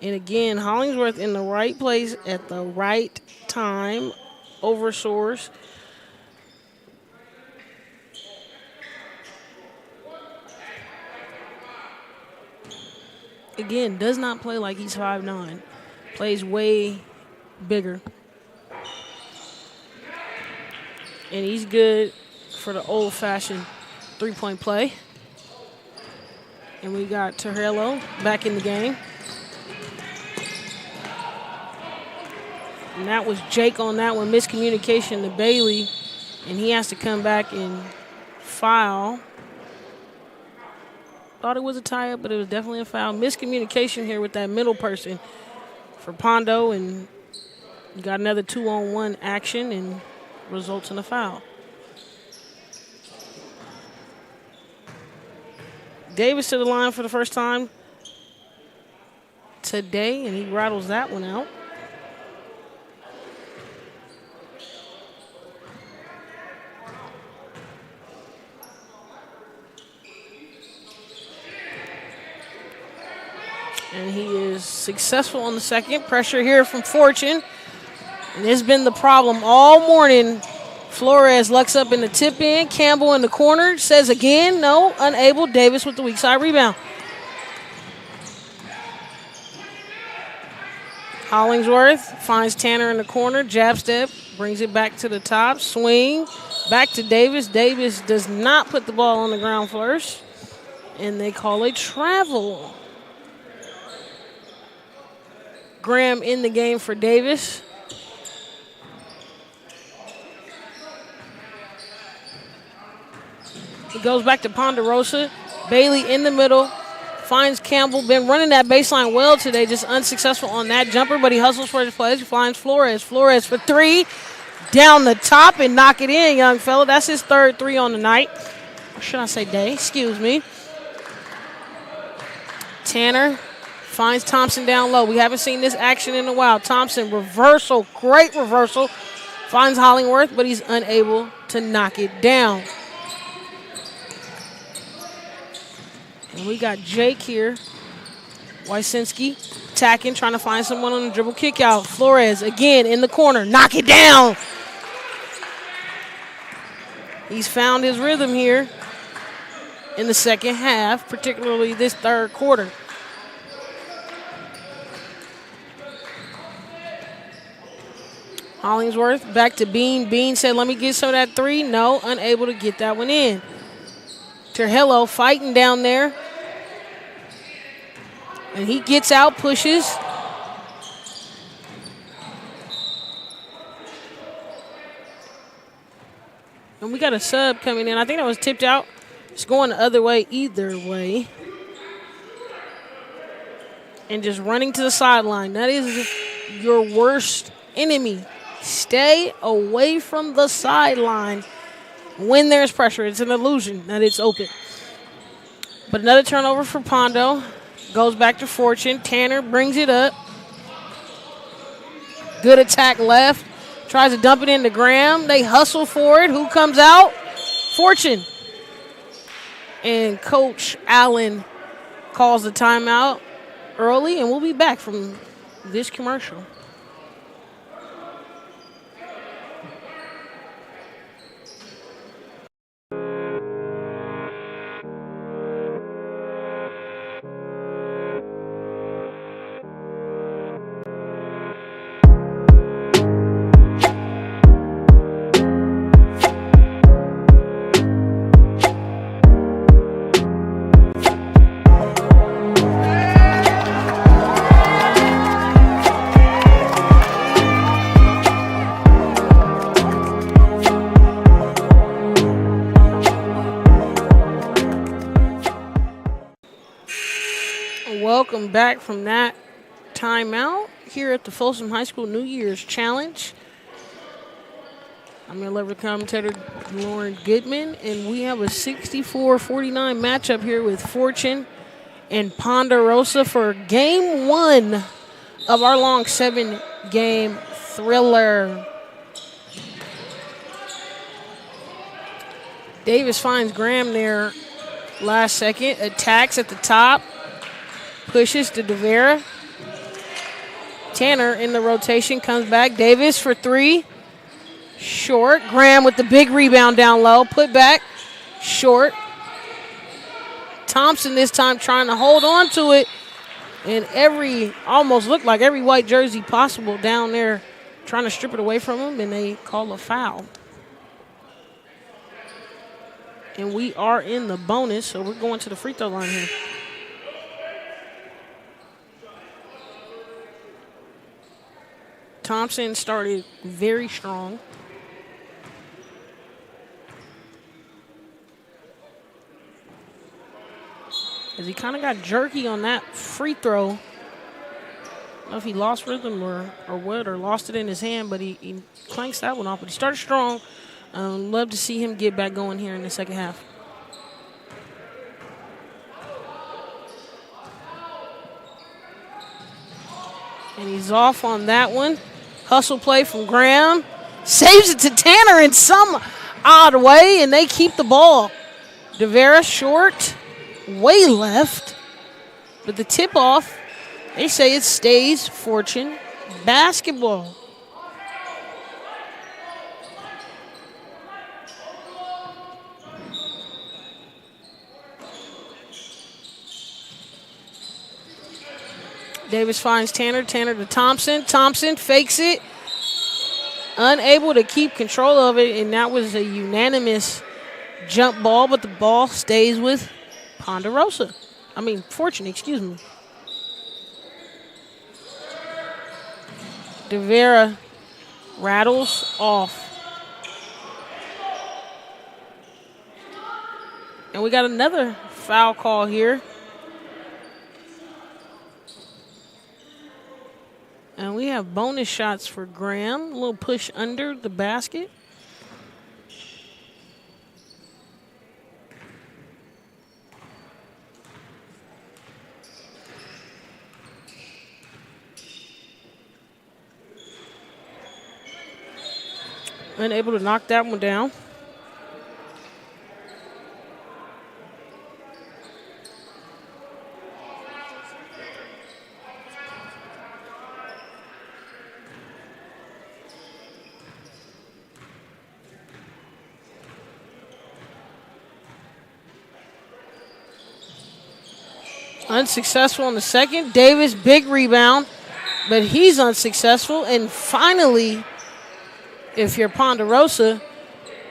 And again, Hollingsworth in the right place at the right time over Soares. Again, does not play like he's 5'9". Plays way bigger. And he's good for the old-fashioned three-point play. And we got Terrello back in the game. And that was Jake on that one. Miscommunication to Bailey. And he has to come back and foul. Thought it was a tie-up, but it was definitely a foul. Miscommunication here with that middle person for Pondo, and you got another 2-on-1 action and results in a foul. Davis to the line for the first time today, and he rattles that one out. And he is successful on the second. Pressure here from Fortune. And it's been the problem all morning. Flores lucks up in the tip in. Campbell in the corner. Says again, no, unable. Davis with the weak side rebound. Hollingsworth finds Tanner in the corner. Jab step. Brings it back to the top. Swing. Back to Davis. Davis does not put the ball on the ground first. And they call a travel. Graham in the game for Davis. It goes back to Ponderosa. Bailey in the middle. Finds Campbell. Been running that baseline well today. Just unsuccessful on that jumper, but he hustles for his plays. He finds Flores. Flores for three. Down the top and knock it in, young fella. That's his third three on the night. Or should I say day? Excuse me. Tanner finds Thompson down low. We haven't seen this action in a while. Thompson, reversal, great reversal. Finds Hollingworth, but he's unable to knock it down. And we got Jake here. Wysinski attacking, trying to find someone on the dribble kick out. Flores again in the corner. Knock it down. He's found his rhythm here in the second half, particularly this third quarter. Hollingsworth back to Bean. Bean said, let me get some of that three. No, unable to get that one in. Terhello fighting down there. And he gets out, pushes. And we got a sub coming in. I think that was tipped out. It's going the other way either way. And just running to the sideline. That is your worst enemy. Stay away from the sideline when there's pressure. It's an illusion that it's open. But another turnover for Pondo. Goes back to Fortune. Tanner brings it up. Good attack left. Tries to dump it into Graham. They hustle for it. Who comes out? Fortune. And Coach Allen calls the timeout early, and we'll be back from this commercial. Welcome back from that timeout here at the Folsom High School New Year's Challenge. I'm your level commentator, Lauren Goodman, and we have a 64-49 matchup here with Fortune and Ponderosa for game one of our long 7-game thriller. Davis finds Graham there last second, attacks at the top. Pushes to DeVera. Tanner in the rotation comes back. Davis for three. Short. Graham with the big rebound down low. Put back. Short. Thompson this time trying to hold on to it. And almost looked like every white jersey possible down there trying to strip it away from him, and they call a foul. And we are in the bonus, so we're going to the free throw line here. Thompson started very strong. As he kind of got jerky on that free throw. I don't know if he lost rhythm or what, or lost it in his hand, but he clanks that one off. But he started strong. Love to see him get back going here in the second half. And he's off on that one. Hustle play from Graham. Saves it to Tanner in some odd way, and they keep the ball. DeVera short, way left. But the tip-off, they say it stays Fortune basketball. Davis finds Tanner. Tanner to Thompson. Thompson fakes it. Unable to keep control of it, and that was a unanimous jump ball, but the ball stays with Fortune, excuse me. DeVera rattles off. And we got another foul call here. And we have bonus shots for Graham. A little push under the basket. Unable to knock that one down. Unsuccessful on the second. Davis, big rebound, but he's unsuccessful. And finally, if you're Ponderosa,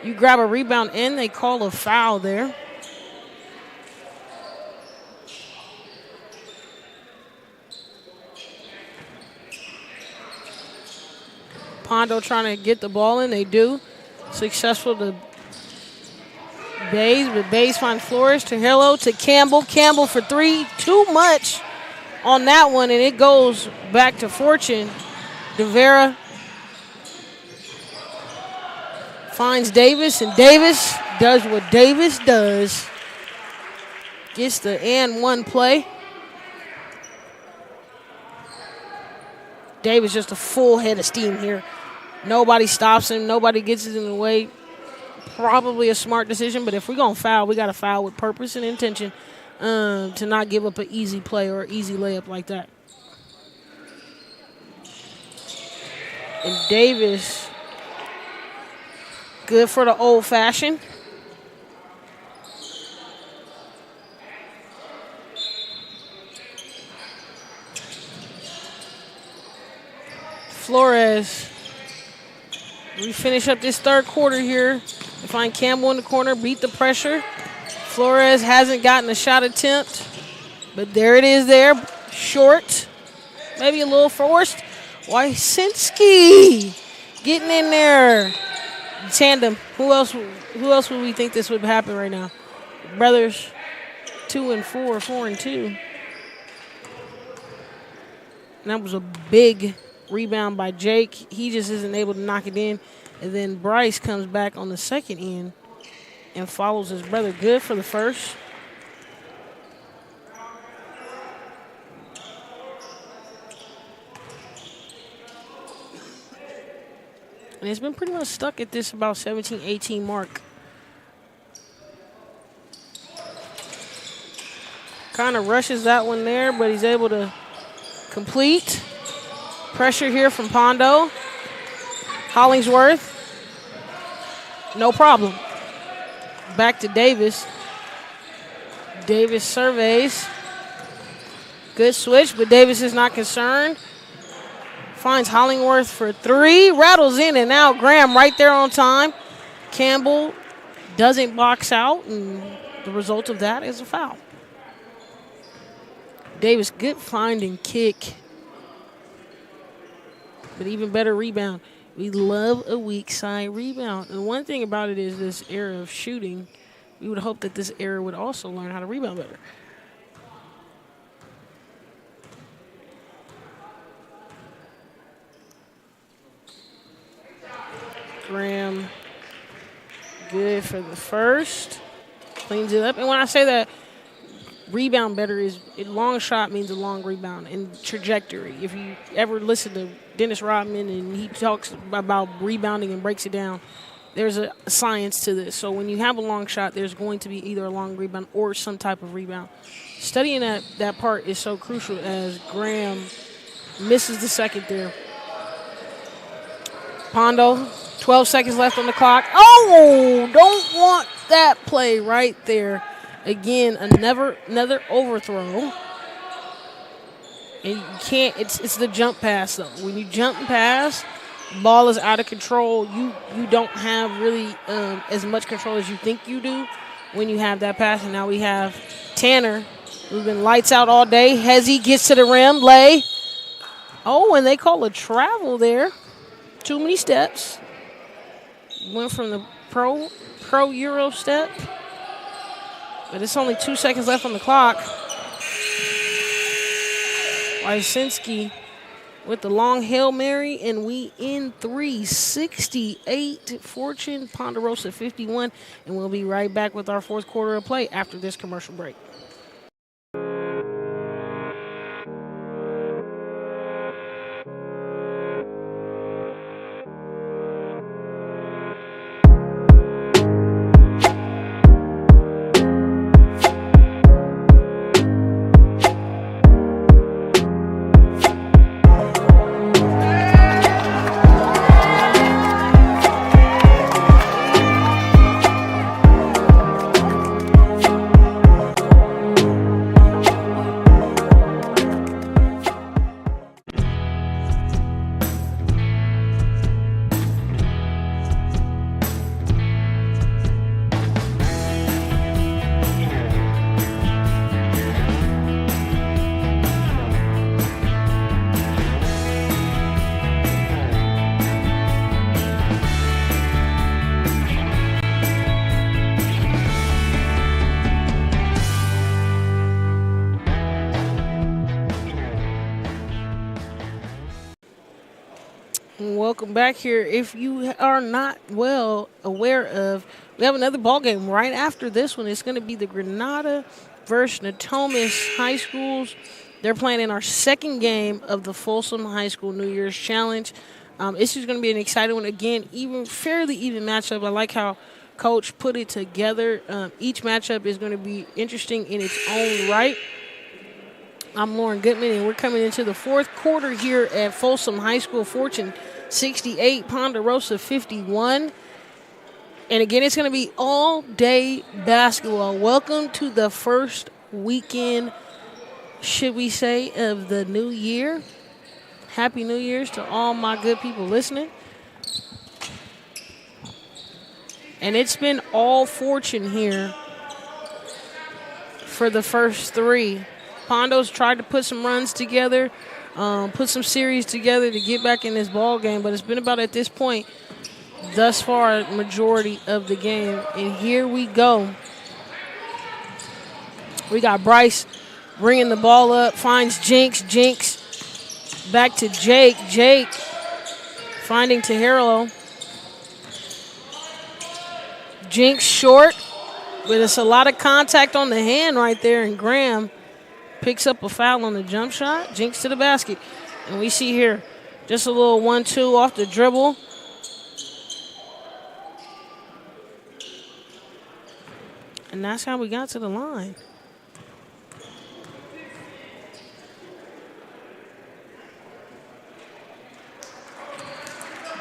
you grab a rebound and they call a foul there. Pondo trying to get the ball in. They do. Successful to Bays, but Bays finds Flores to Hello to Campbell. Campbell for three. Too much on that one, and it goes back to Fortune. DeVera finds Davis, and Davis does what Davis does. Gets the and one play. Davis just a full head of steam here. Nobody stops him. Nobody gets it in the way. Probably a smart decision, but if we're going to foul, we got to foul with purpose and intention to not give up an easy play or easy layup like that. And Davis, good for the old-fashioned. Flores. We finish up this third quarter here. We find Campbell in the corner, beat the pressure. Flores hasn't gotten a shot attempt, but there it is there. Short, maybe a little forced. Wysinski getting in there. Tandem. Who else would we think this would happen right now? Brothers 2 and 4, 4 and 2. And that was a big rebound by Jake. He just isn't able to knock it in. And then Bryce comes back on the second end and follows his brother. Good for the first. And it's been pretty much stuck at this about 17, 18 mark. Kind of rushes that one there, but he's able to complete. Pressure here from Pondo. Hollingsworth. No problem. Back to Davis. Davis surveys. Good switch, but Davis is not concerned. Finds Hollingworth for three. Rattles in and out. Graham right there on time. Campbell doesn't box out, and the result of that is a foul. Davis, good find and kick. But even better rebound. We love a weak side rebound. And one thing about it is this era of shooting, we would hope that this era would also learn how to rebound better. Graham, good for the first. Cleans it up. And when I say that, rebound better is a long shot means a long rebound and trajectory. If you ever listen to Dennis Rodman and he talks about rebounding and breaks it down, there's a science to this. So when you have a long shot, there's going to be either a long rebound or some type of rebound. Studying that part is so crucial as Graham misses the second there. Pondo, 12 seconds left on the clock. Oh, don't want that play right there. Again, another overthrow. And you can't, it's the jump pass, though. When you jump pass, ball is out of control. You don't have really as much control as you think you do when you have that pass. And now we have Tanner, who's been lights out all day. Hezzy gets to the rim, lay. Oh, and they call a travel there. Too many steps. Went from the pro Euro step. But it's only 2 seconds left on the clock. Wysinski with the long Hail Mary, and we in 3:68. Fortune, Ponderosa 51, and we'll be right back with our fourth quarter of play after this commercial break. Welcome back here. If you are not well aware of, we have another ball game right after this one. It's going to be the Granada versus Natomas High Schools. They're playing in our second game of the Folsom High School New Year's Challenge. This is going to be an exciting one. Again, fairly even matchup. I like how Coach put it together. Each matchup is going to be interesting in its own right. I'm Lauren Goodman, and we're coming into the fourth quarter here at Folsom High School. Fortune 68, Ponderosa 51. And again, it's going to be all-day basketball. Welcome to the first weekend, should we say, of the new year. Happy New Year's to all my good people listening. And it's been all Fortune here for the first three. Pondo's tried to put some runs together, put some series together to get back in this ball game, but it's been about at this point thus far majority of the game. And here we go. We got Bryce bringing the ball up, finds Jinx. Jinx back to Jake. Jake finding Taherlo. Jinx short, but it's a lot of contact on the hand right there, and Graham picks up a foul on the jump shot. Jinx to the basket. And we see here just a little 1-2 off the dribble. And that's how we got to the line.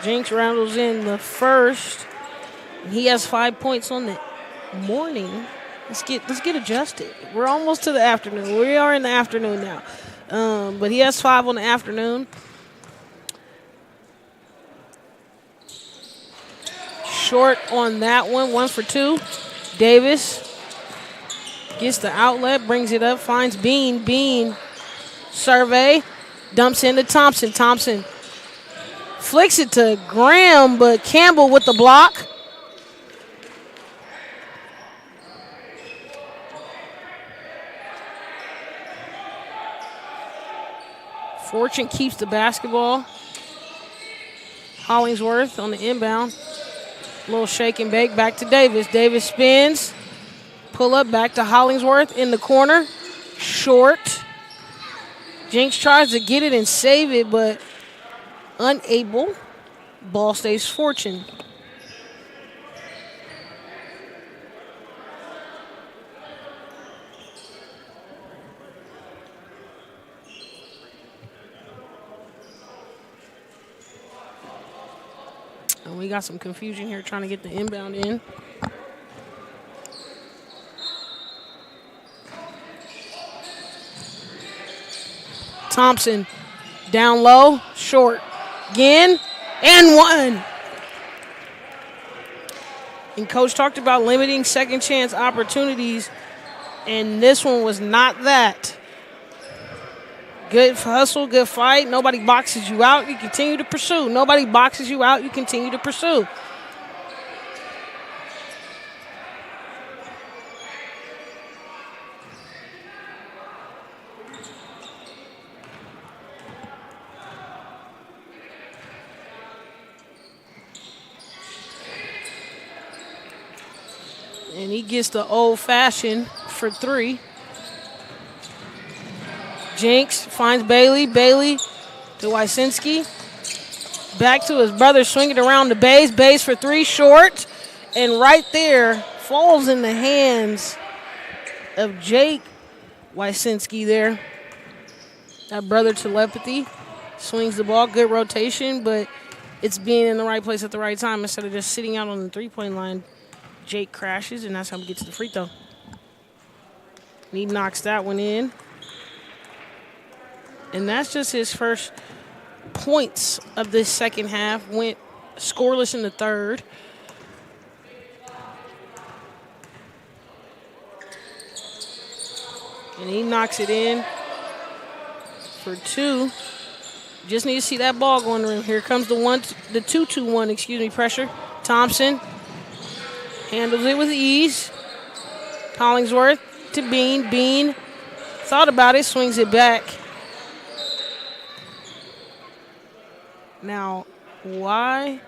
Jinx rattles in the first. He has 5 points on the morning. Let's get adjusted. We're almost to the afternoon. We are in the afternoon now. But he has 5 on the afternoon. Short on that one. 1 for 2. Davis gets the outlet, brings it up, finds Bean. Bean survey, dumps into Thompson. Thompson flicks it to Graham, but Campbell with the block. Fortune keeps the basketball. Hollingsworth on the inbound. A little shake and bake back to Davis. Davis spins. Pull up back to Hollingsworth in the corner. Short. Jinx tries to get it and save it, but unable. Ball stays Fortune. And we got some confusion here trying to get the inbound in. Thompson down low, short. Again, and one. And Coach talked about limiting second chance opportunities, and this one was not that. Good hustle, good fight. Nobody boxes you out. You continue to pursue. Nobody boxes you out. You continue to pursue. And he gets the old-fashioned for 3. Jinx finds Bailey. Bailey to Wysinski. Back to his brother, swinging around the base. Base for 3, short. And right there, falls in the hands of Jake Wysinski there. That brother telepathy. Swings the ball, good rotation, but it's being in the right place at the right time instead of just sitting out on the three-point line. Jake crashes, and that's how we get to the free throw. And he knocks that one in. And that's just his first points of this second half. Went scoreless in the third. And he knocks it in for 2. Just need to see that ball go in the rim. Here comes the 2-2-1, pressure. Thompson handles it with ease. Hollingsworth to Bean. Bean thought about it, swings it back. Now, why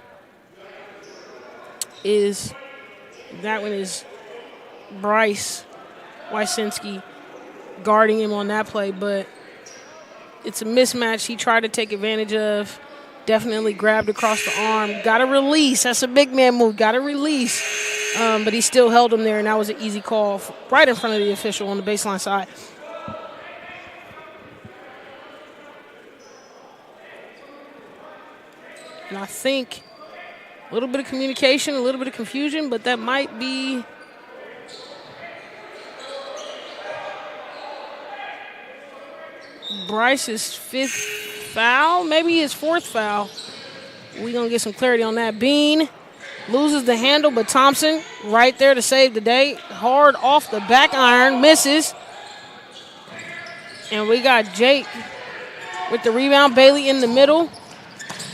is that one is Bryce Wysinski guarding him on that play, but it's a mismatch he tried to take advantage of. Definitely grabbed across the arm. Got to release. That's a big man move. Got to release. But he still held him there, and that was an easy call right in front of the official on the baseline side. And I think a little bit of communication, a little bit of confusion, but that might be Bryce's fifth foul, maybe his fourth foul. We're going to get some clarity on that. Bean loses the handle, but Thompson right there to save the day. Hard off the back iron, misses. And we got Jake with the rebound. Bailey in the middle.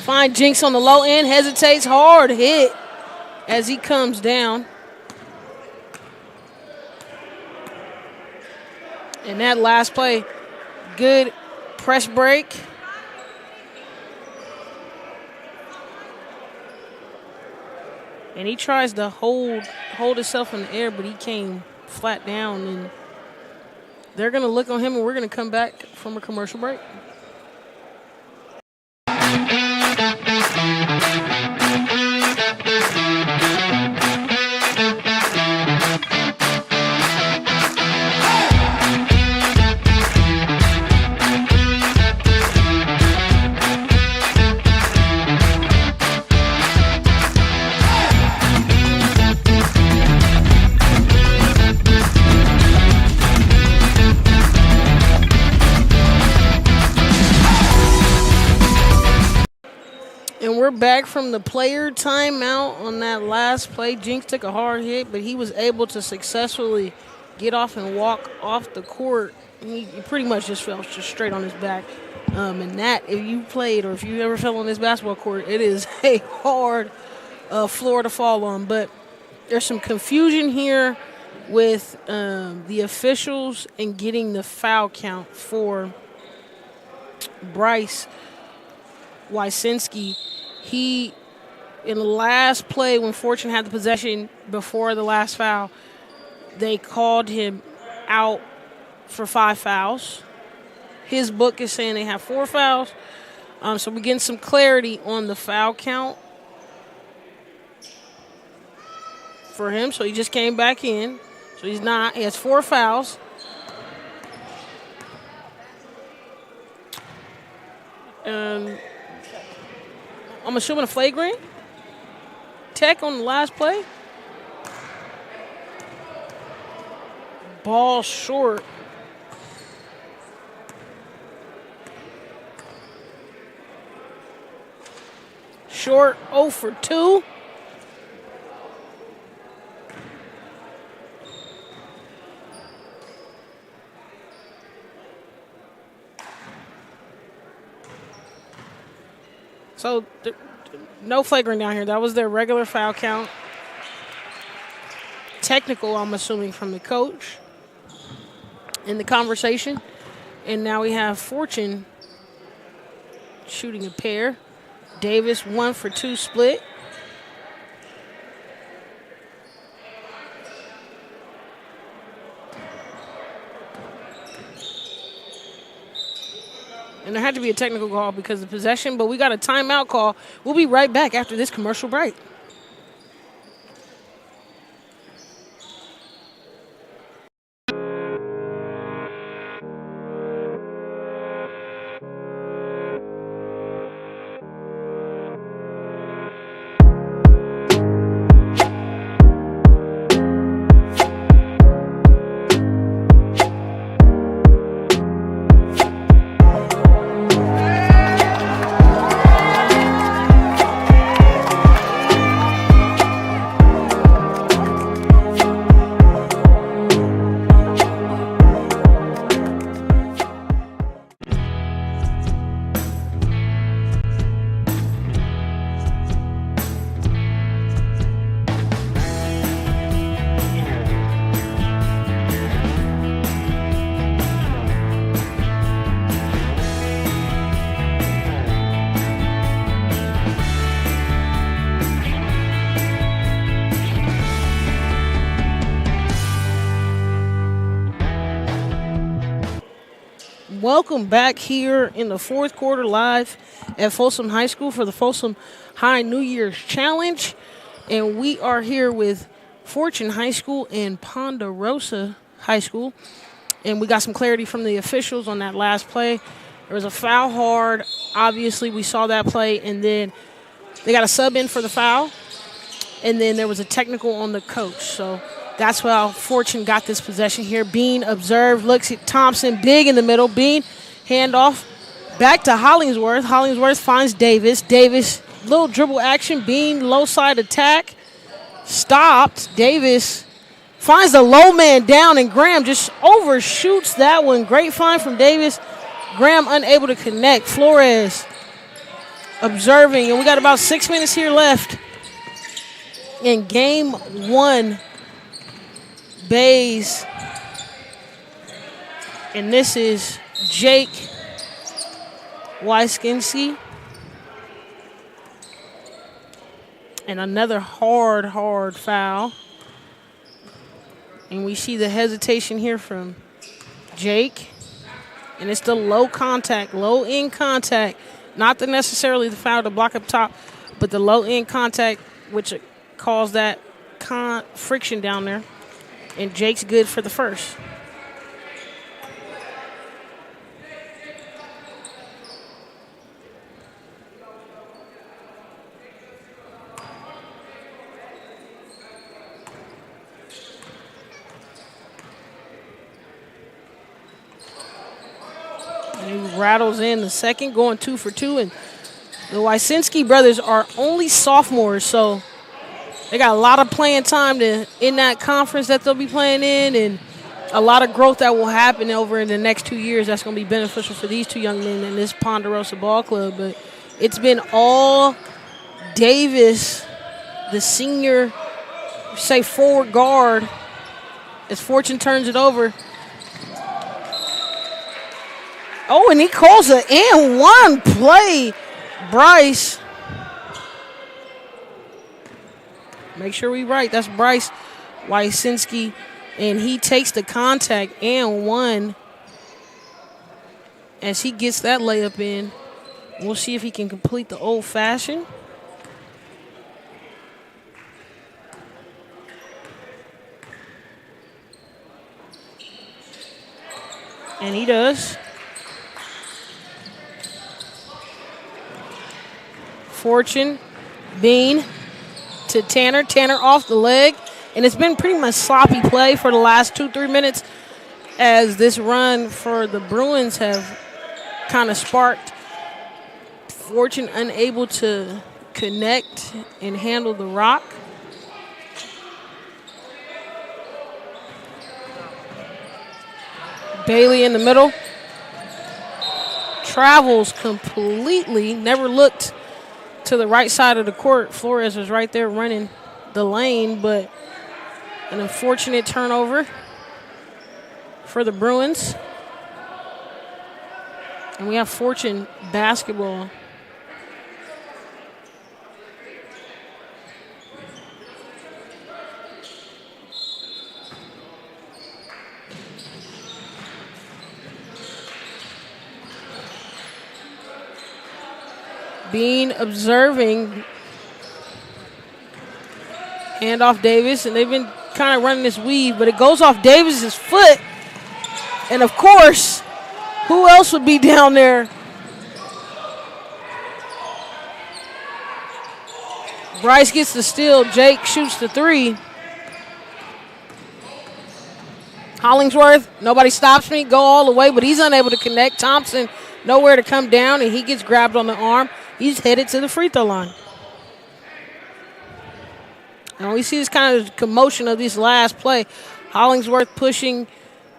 Find Jinx on the low end, hesitates, hard hit as he comes down. And that last play, good press break. And he tries to hold himself in the air, but he came flat down. And they're going to look on him, and we're going to come back from a commercial break. We're back from the player timeout on that last play. Jinx took a hard hit, but he was able to successfully get off and walk off the court. He pretty much just fell just straight on his back. And that, if you played or if you ever fell on this basketball court, it is a hard floor to fall on. But there's some confusion here with the officials and getting the foul count for Bryce Wysinski. He, in the last play when Fortune had the possession before the last foul, they called him out for 5 fouls. His book is saying they have 4 fouls. So we're getting some clarity on the foul count for him. So he just came back in. So he has 4 fouls. I'm assuming a flagrant. Tech on the last play. Ball short. Short 0 for 2. So no flagrant down here. That was their regular foul count. Technical, I'm assuming, from the coach in the conversation. And now we have Fortune shooting a pair. Davis 1 for 2 split. And there had to be a technical call because of possession, but we got a timeout call. We'll be right back after this commercial break. welcome back here in the fourth quarter live at Folsom High School for the Folsom High New Year's Challenge. And we are here with Fortune High School and Ponderosa High School. And we got some clarity from the officials on that last play. There was a foul hard. Obviously, we saw that play. And then they got a sub in for the foul. And then there was a technical on the coach. So that's how Fortune got this possession here. Bean observed, looks at Thompson, big in the middle. Bean, handoff, back to Hollingsworth. Hollingsworth finds Davis. Davis, little dribble action. Bean, low side attack. Stopped. Davis finds the low man down, and Graham just overshoots that one. Great find from Davis. Graham unable to connect. Flores observing, and we got about 6 minutes here left in game one. Bays, and this is Jake Wyskinski. And another hard foul. And we see the hesitation here from Jake. And it's the low end contact. Not necessarily the foul to block up top, but the low end contact, which caused that friction down there. And Jake's good for the first. And he rattles in the second, going 2 for 2. And the Wysinski brothers are only sophomores, so they got a lot of playing time in that conference that they'll be playing in, and a lot of growth that will happen over in the next 2 years that's going to be beneficial for these two young men in this Ponderosa ball club. But it's been all Davis, the senior, say forward guard, as Fortune turns it over. Oh, and he calls an and one play, Bryce. Make sure we right. That's Bryce Wysinski, and he takes the contact and one as he gets that layup in. We'll see if he can complete the old-fashioned. And he does. Fortune, Bean to Tanner. Tanner off the leg. And it's been pretty much sloppy play for the last 2-3 minutes as this run for the Bruins have kind of sparked. Fortune unable to connect and handle the rock. Bailey in the middle. Travels completely. Never looked to the right side of the court. Flores was right there running the lane, but an unfortunate turnover for the Bruins. And we have Fortune basketball. Bean observing. Hand off Davis, and they've been kind of running this weave, but it goes off Davis's foot. And of course, who else would be down there? Bryce gets the steal. Jake shoots the three. Hollingsworth, nobody stops me, go all the way, but he's unable to connect. Thompson, nowhere to come down, and he gets grabbed on the arm. He's headed to the free throw line. And we see this kind of commotion of this last play. Hollingsworth pushing,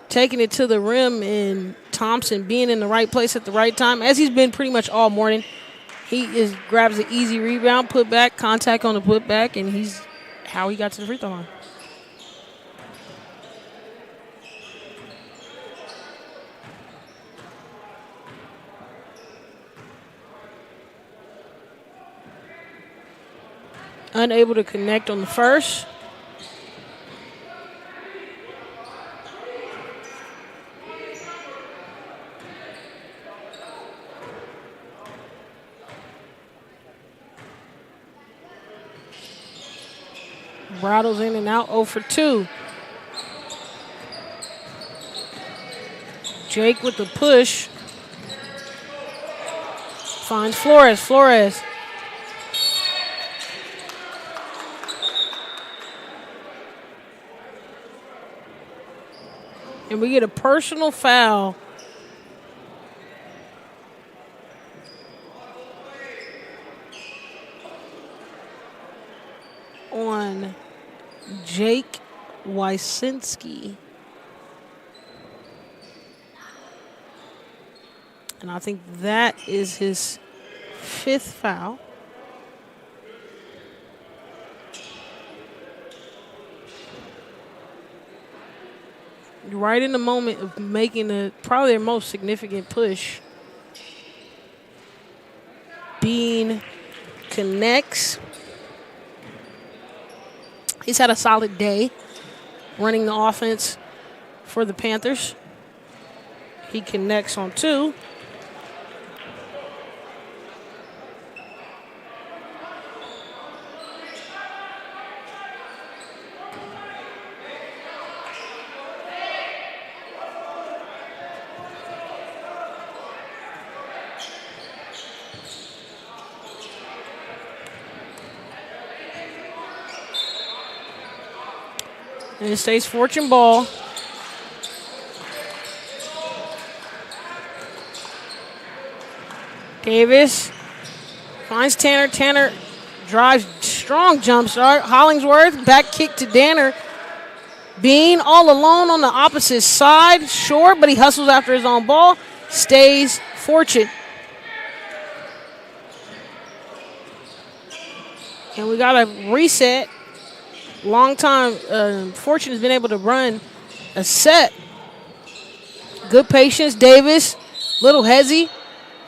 taking it to the rim, and Thompson being in the right place at the right time, as he's been pretty much all morning. He grabs an easy rebound, put back, contact on the putback, and he's how he got to the free throw line. Unable to connect on the first. Rattles in and out, 0 for 2. Jake with the push. Finds Flores. Flores. And we get a personal foul. On Jake Wysinski. And I think that is his 5th foul. Right in the moment of making probably their most significant push. Bean connects. He's had a solid day running the offense for the Panthers. He connects on 2. And it stays Fortune ball. Davis finds Tanner. Tanner drives, strong jump start. Hollingsworth, back kick to Danner. Bean all alone on the opposite side. Short, but he hustles after his own ball. Stays Fortune. And we got a reset. Long time, Fortune has been able to run a set. Good patience, Davis, little hezzy,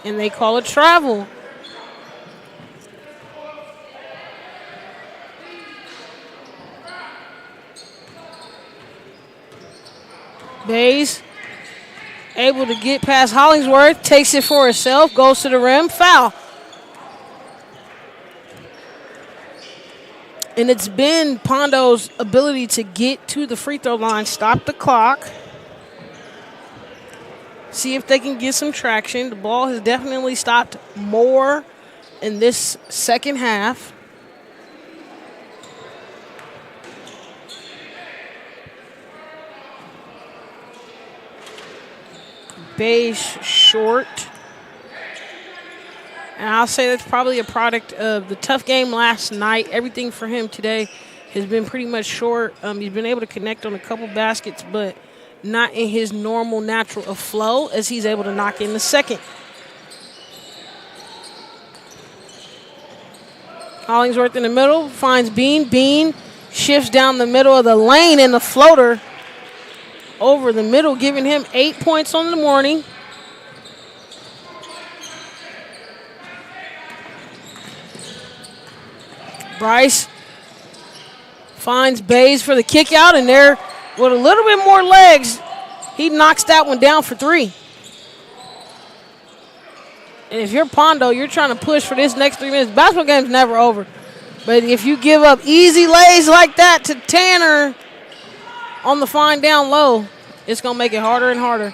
and they call it travel. Bays able to get past Hollingsworth, takes it for herself, goes to the rim, foul. And it's been Pondo's ability to get to the free throw line, stop the clock, see if they can get some traction. The ball has definitely stopped more in this second half. Bayes short. And I'll say that's probably a product of the tough game last night. Everything for him today has been pretty much short. He's been able to connect on a couple baskets, but not in his normal, natural of flow as he's able to knock in the second. Hollingsworth in the middle, finds Bean. Bean shifts down the middle of the lane and the floater over the middle, giving him 8 points on the morning. Bryce finds Bays for the kick out, and there, with a little bit more legs, he knocks that one down for 3. And if you're Pondo, you're trying to push for this next 3 minutes. Basketball game's never over. But if you give up easy lays like that to Tanner on the fine down low, it's going to make it harder and harder.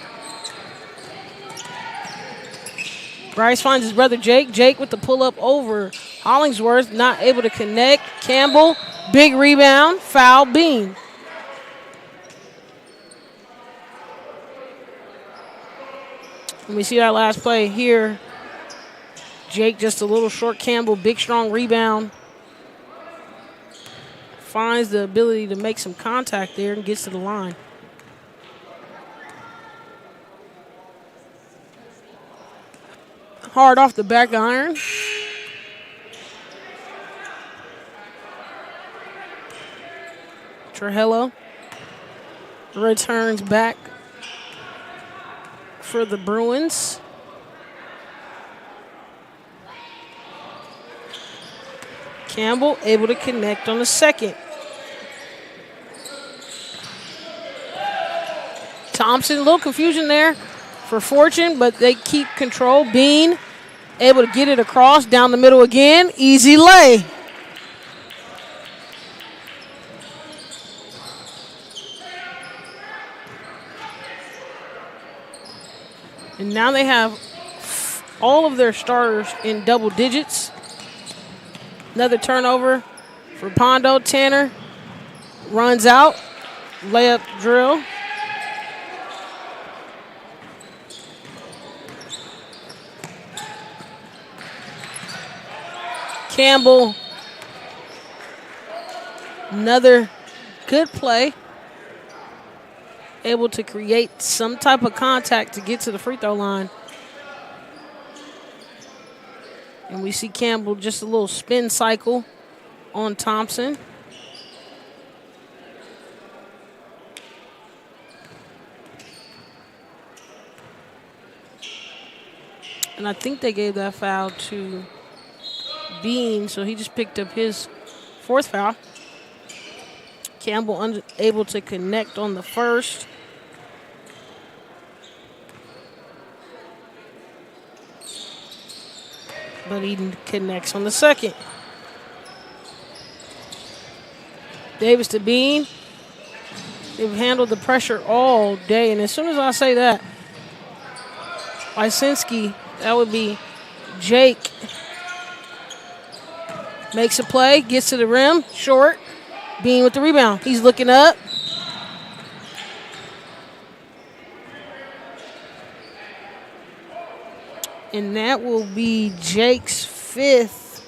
Bryce finds his brother Jake. Jake with the pull-up over Hollingsworth, not able to connect. Campbell, big rebound, foul, Bean. Let me see that last play here. Jake just a little short. Campbell, big, strong rebound. Finds the ability to make some contact there and gets to the line. Hard off the back iron. Trujillo returns back for the Bruins. Campbell able to connect on the second. Thompson, a little confusion there for Fortune, but they keep control. Bean able to get it across, down the middle again. Easy lay. And now they have all of their starters in double digits. Another turnover for Pondo. Tanner runs out. Layup drill. Campbell. Another good play. Able to create some type of contact to get to the free throw line. And we see Campbell just a little spin cycle on Thompson. And I think they gave that foul to Bean, so he just picked up his fourth foul. Campbell unable to connect on the first. But he connects on the second. Davis to Bean. They've handled the pressure all day. And as soon as I say that, Lysinski, that would be Jake. Makes a play, gets to the rim, short. Bean with the rebound. He's looking up. And that will be Jake's fifth.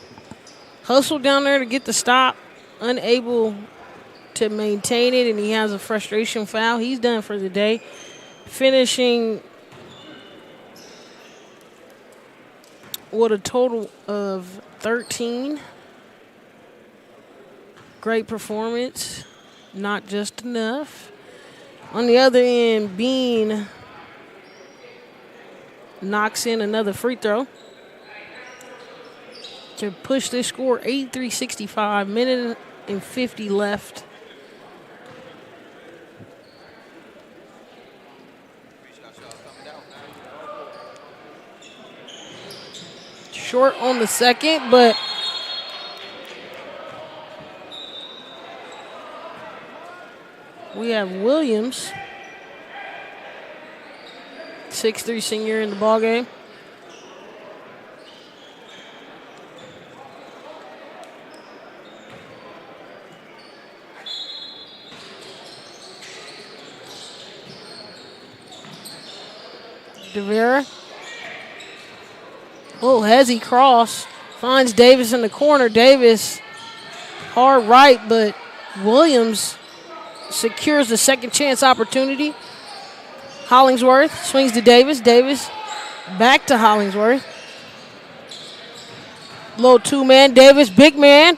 Hustle down there to get the stop. Unable to maintain it, and he has a frustration foul. He's done for the day. Finishing with a total of 13. Great performance. Not just enough. On the other end, Bean knocks in another free throw to push this score 83-65. Minute and 50 left. Short on the second, but we have Williams, 6'3" senior in the ballgame. DeVera. Oh, hezzy cross. Finds Davis in the corner. Davis hard right, but Williams secures the second chance opportunity. Hollingsworth swings to Davis. Davis back to Hollingsworth. Low two-man. Davis, big man.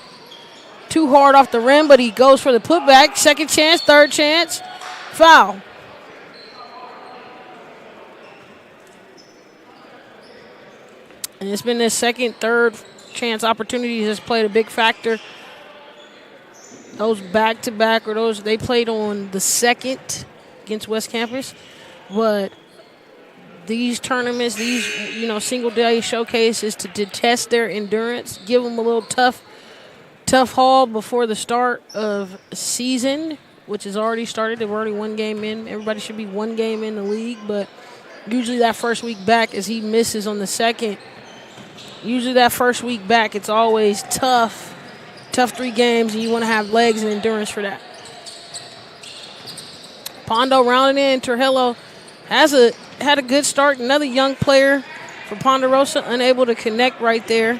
Too hard off the rim, but he goes for the putback. Second chance, third chance. Foul. And it's been this second, third chance opportunities has played a big factor. Those back-to-back, or those they played on the second against West Campus. But these tournaments, these single-day showcases to test their endurance, give them a little tough haul before the start of season, which has already started. They've already one game in. Everybody should be one game in the league, but usually that first week back, as he misses on the second, usually that first week back, it's always tough 3 games, and you want to have legs and endurance for that. Pondo rounding in. Trujillo had a good start. Another young player for Ponderosa, unable to connect right there.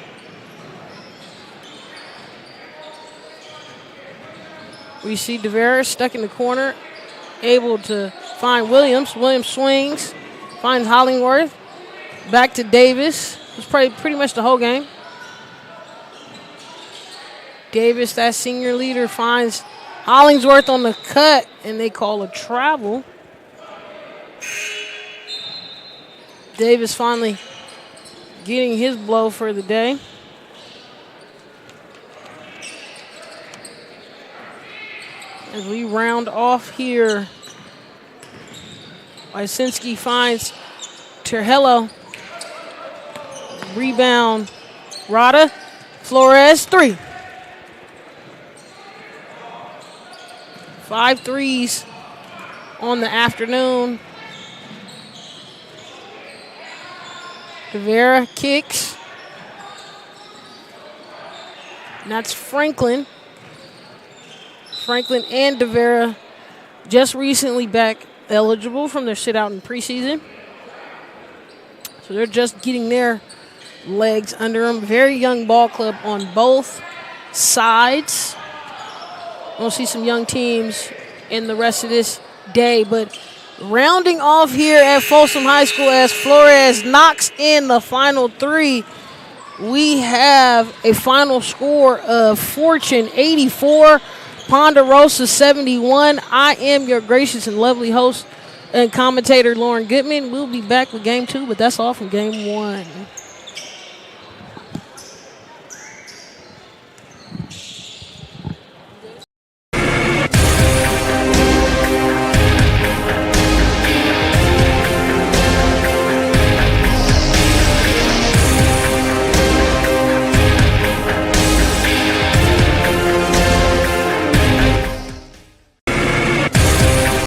We see DeVera stuck in the corner, able to find Williams. Williams swings, finds Hollingworth. Back to Davis. It's pretty much the whole game. Davis, that senior leader, finds Hollingsworth on the cut, and they call a travel. Davis finally getting his blow for the day. As we round off here, Lysinski finds Trujillo. Rebound, Rada. Flores, 3. 5 threes on the afternoon. Devera kicks. And that's Franklin. Franklin and Devera just recently back eligible from their sit-out in preseason. So they're just getting their legs under them. Very young ball club on both sides. We'll see some young teams in the rest of this day. But rounding off here at Folsom High School as Flores knocks in the final three, we have a final score of Fortune 84, Ponderosa 71. I am your gracious and lovely host and commentator, Lauren Goodman. We'll be back with Game 2, but that's all from Game 1.